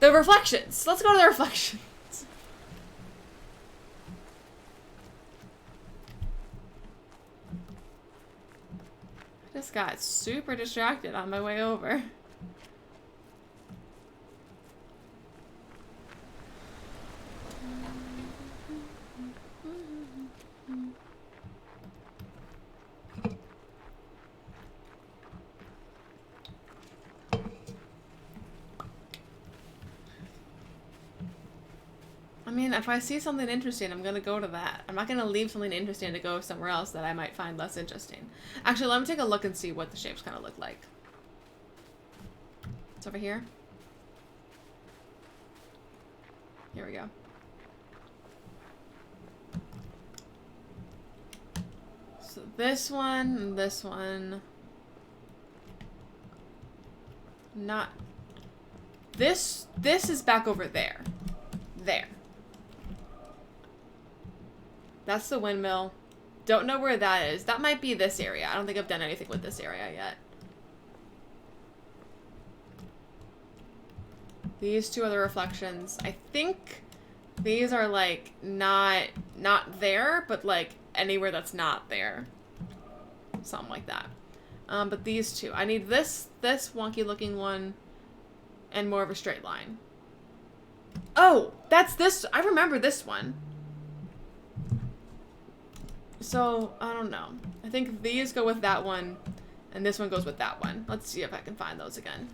The reflections. Let's go to the reflections. I just got super distracted on my way over. I mean, if I see something interesting, I'm gonna go to that. I'm not gonna leave something interesting to go somewhere else that I might find less interesting. Actually, let me take a look and see what the shapes kind of look like. It's over here. Here we go. So this one and this one. Not... This is back over there. There. That's the windmill. Don't know where that is. That might be this area. I don't think I've done anything with this area yet. These two other reflections. I think these are like not there, but like anywhere that's not there. Something like that. But these two. I need this wonky looking one and more of a straight line. Oh, that's this. I remember this one. So, I don't know. I think these go with that one, and this one goes with that one. Let's see if I can find those again.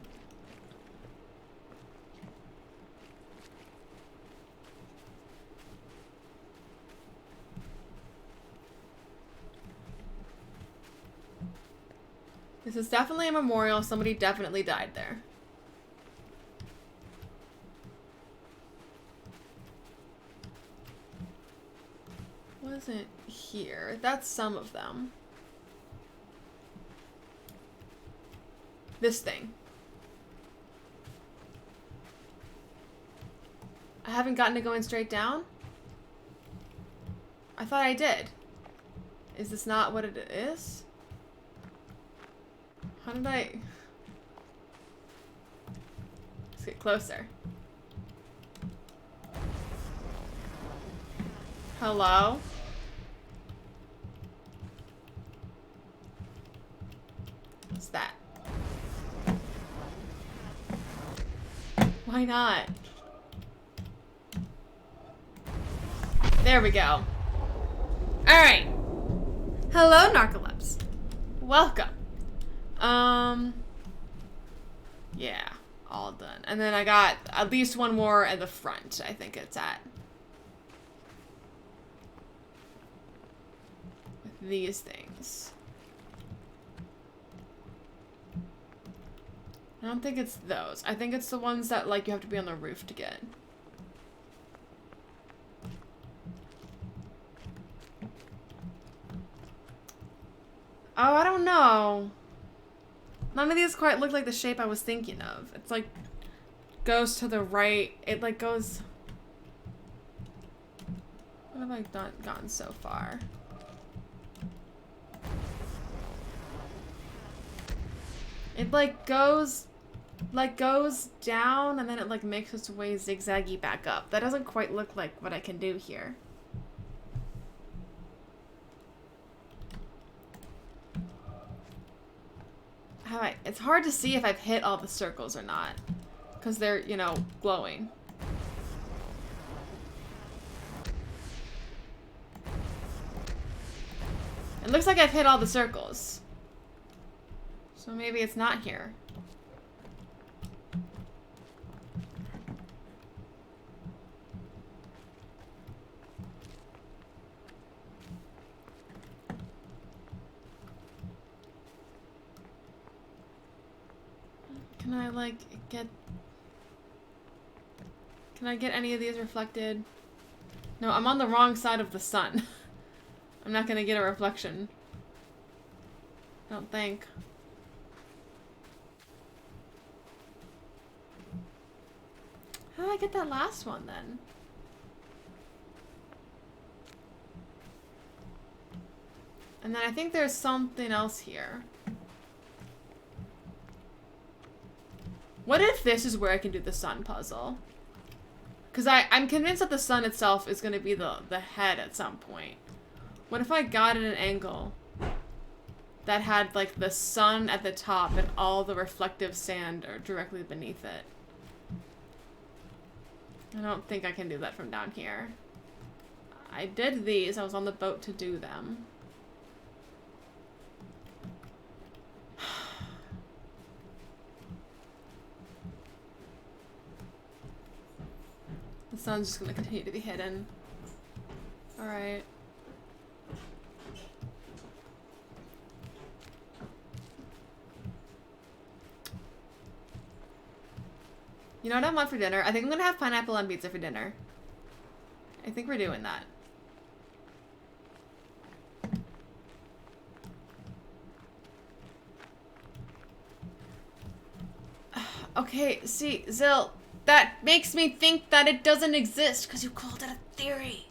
This is definitely a memorial. Somebody definitely died there. Wasn't here. That's some of them. This thing. I haven't gotten to going straight down? I thought I did. Is this not what it is? How did I... Let's get closer. Hello? What's that? Why not? There we go. Alright. Hello, narcolepsy. Welcome. Yeah, all done. And then I got at least one more at the front, I think it's at. With these things. I don't think it's those. I think it's the ones that, like, you have to be on the roof to get. Oh, I don't know. None of these quite look like the shape I was thinking of. It's like, goes to the right. It like goes... What have I gotten so far? It like goes down and then it like makes its way zigzaggy back up. That doesn't quite look like what I can do here. It's hard to see if I've hit all the circles or not. Because they're, you know, glowing. It looks like I've hit all the circles. So maybe it's not here. Can I, like, get... Can I get any of these reflected? No, I'm on the wrong side of the sun. I'm not gonna get a reflection. I don't think. How did I get that last one, then? And then I think there's something else here. What if this is where I can do the sun puzzle? Because I'm convinced that the sun itself is going to be the head at some point. What if I got at an angle that had, like, the sun at the top and all the reflective sand are directly beneath it? I don't think I can do that from down here. I did these. I was on the boat to do them. The sun's just gonna continue to be hidden. Alright. You know what I want for dinner? I think I'm gonna have pineapple on pizza for dinner. I think we're doing that. Okay, see, Zill, that makes me think that it doesn't exist because you called it a theory.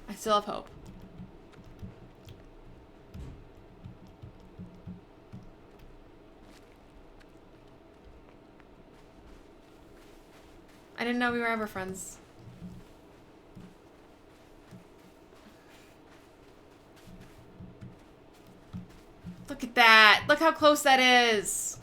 I still have hope. I didn't know we were ever friends. Look at that. Look how close that is.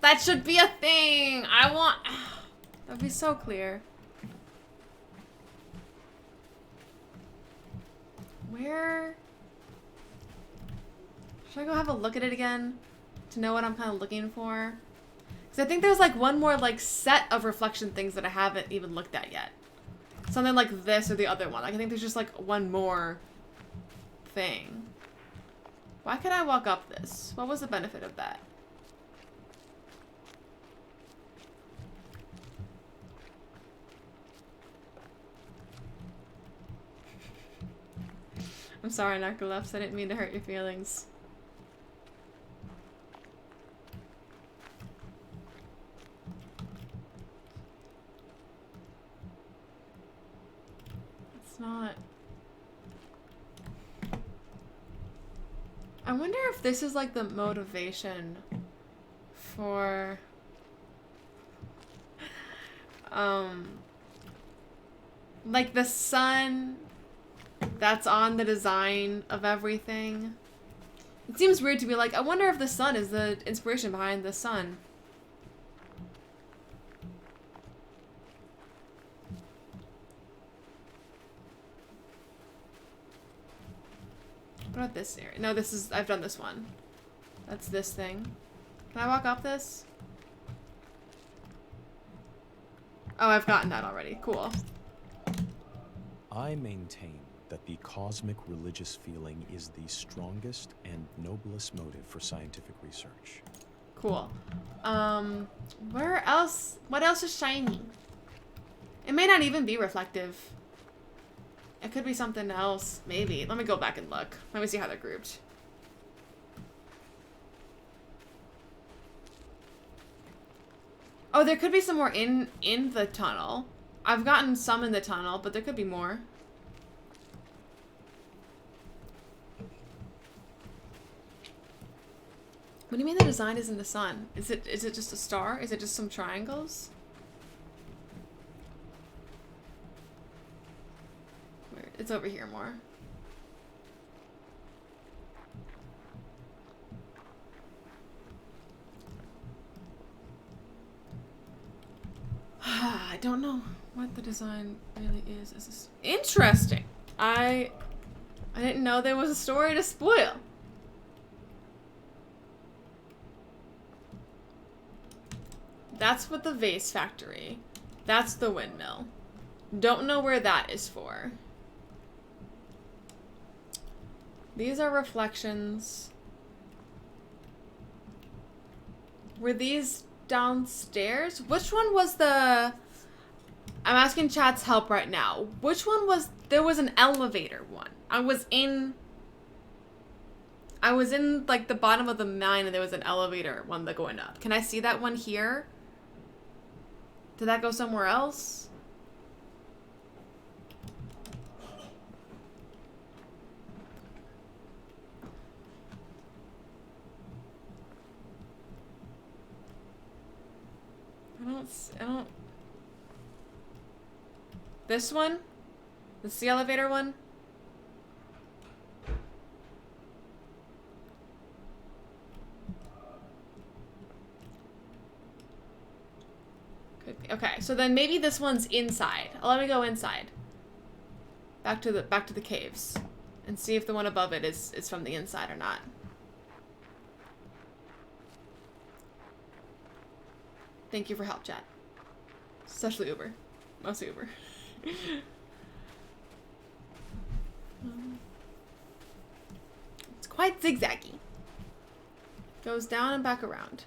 That should be a thing. I want... That'd be so clear. Where... Should I go have a look at it again? To know what I'm kind of looking for? Because I think there's like one more like set of reflection things that I haven't even looked at yet. Something like this or the other one. Like I think there's just like one more thing. Why could I walk up this? What was the benefit of that? I'm sorry, Narcolepsy. I didn't mean to hurt your feelings. It's not... I wonder if this is like the motivation for... like the sun that's on the design of everything. It seems weird to be like, I wonder if the sun is the inspiration behind the sun. What about this area? No, this is, I've done this one. That's this thing. Can I walk up this? Oh, I've gotten that already. Cool. I maintain that the cosmic religious feeling is the strongest and noblest motive for scientific research. Cool. Where else? What else is shiny? It may not even be reflective. It could be something else. Maybe. Let me go back and look. Let me see how they're grouped. Oh, there could be some more in the tunnel. I've gotten some in the tunnel, but there could be more. What do you mean the design is in the sun? Is it just a star? Is it just some triangles? Where? It's over here more. I don't know what the design really is. This is interesting. I didn't know there was a story to spoil. That's what the vase factory. That's the windmill. Don't know where that is for. These are reflections. Were these downstairs? Which one was the... I'm asking chat's help right now. Which one was... There was an elevator one. I was in like the bottom of the mine and there was an elevator one that going up. Can I see that one here? Did that go somewhere else? I don't... This one? This the elevator one? Could be. Okay, so then maybe this one's inside. Let me go inside. Back to the caves. And see if the one above it is from the inside or not. Thank you for help, chat. Especially Uber. Mostly Uber. It's quite zigzaggy. Goes down and back around.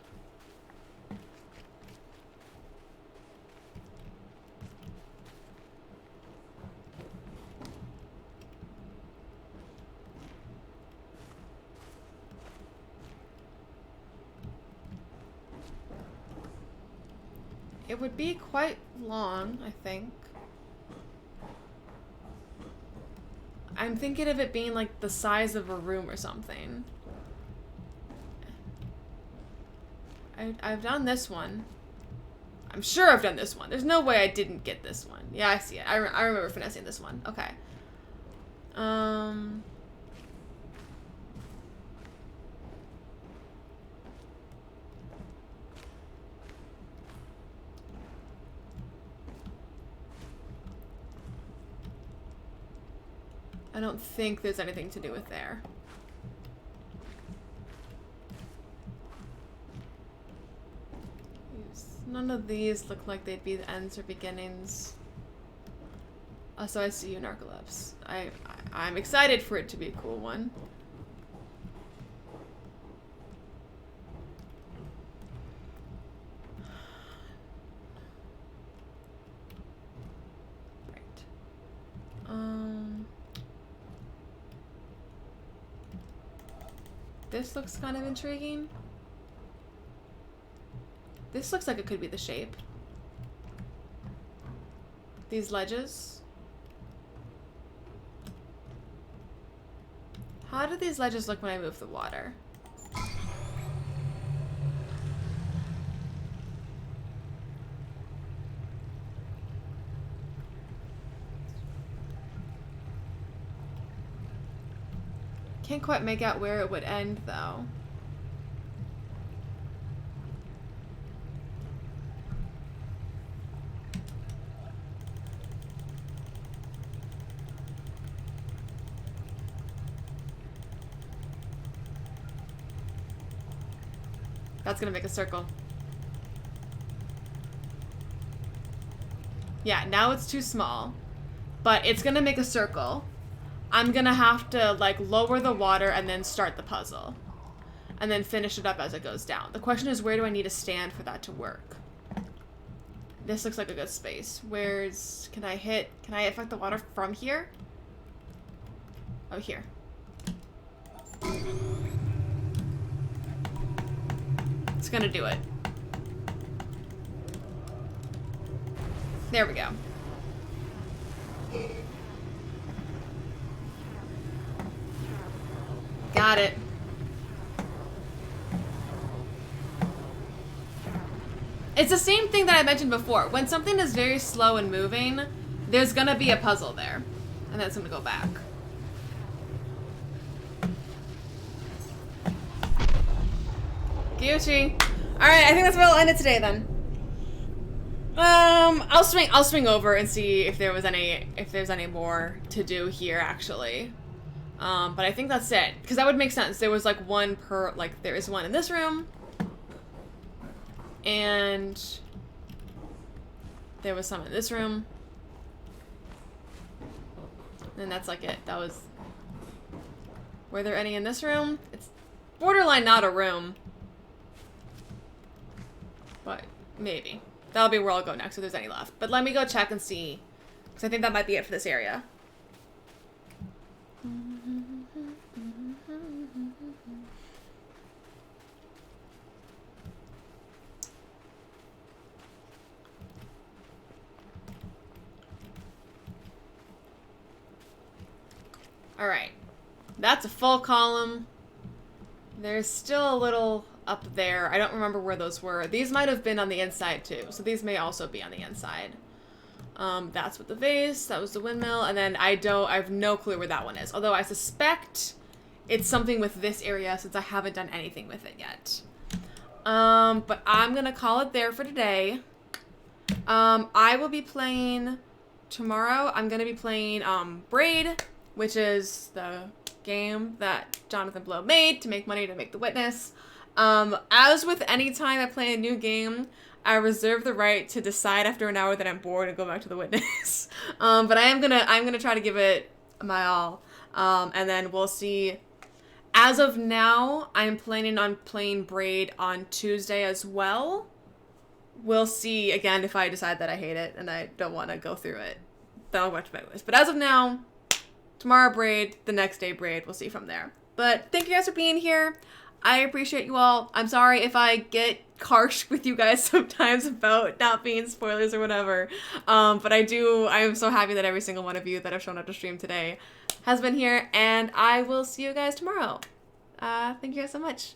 It would be quite long, I think. I'm thinking of it being like the size of a room or something. I've done this one. I'm sure I've done this one. There's no way I didn't get this one. Yeah, I see it. I remember finessing this one. Okay. I don't think there's anything to do with there. None of these look like they'd be the ends or beginnings. So I see you, Narcolepsy. I'm excited for it to be a cool one. This looks kind of intriguing. This looks like it could be the shape. These ledges. How do these ledges look when I move the water? Can't quite make out where it would end, though. That's gonna make a circle. Yeah, now it's too small, but it's gonna make a circle. I'm gonna have to like lower the water and then start the puzzle and then finish it up as it goes down. The question is, where do I need to stand for that to work? This looks like a good space. Can I affect the water from here? Oh, here. It's gonna do it. There we go. Got it. It's the same thing that I mentioned before. When something is very slow and moving, there's gonna be a puzzle there. And then it's gonna go back. Gucci. Alright, I think that's where I'll end it today then. I'll swing over and see if there's any more to do here actually. But I think that's it. Because that would make sense. There was like one per, like there is one in this room. And there was some in this room. And that's like it. That was... Were there any in this room? It's borderline not a room. But maybe. That'll be where I'll go next if there's any left. But let me go check and see. Because I think that might be it for this area. Alright. That's a full column. There's still a little up there. I don't remember where those were. These might have been on the inside too. So these may also be on the inside. That's with the vase. That was the windmill. And then I have no clue where that one is. Although I suspect it's something with this area since I haven't done anything with it yet. But I'm going to call it there for today. I will be playing tomorrow. I'm going to be playing Braid, which is the game that Jonathan Blow made to make money to make The Witness. As with any time I play a new game, I reserve the right to decide after an hour that I'm bored and go back to the Witness. But I'm gonna try to give it my all. And then we'll see. As of now, I'm planning on playing Braid on Tuesday as well. We'll see again if I decide that I hate it and I don't want to go through it. Then I'll go back to my Witness. But as of now, tomorrow Braid, the next day Braid. We'll see from there. But thank you guys for being here. I appreciate you all. I'm sorry if I get harsh with you guys sometimes about not being spoilers or whatever. But I am so happy that every single one of you that have shown up to stream today has been here, and I will see you guys tomorrow. Thank you guys so much.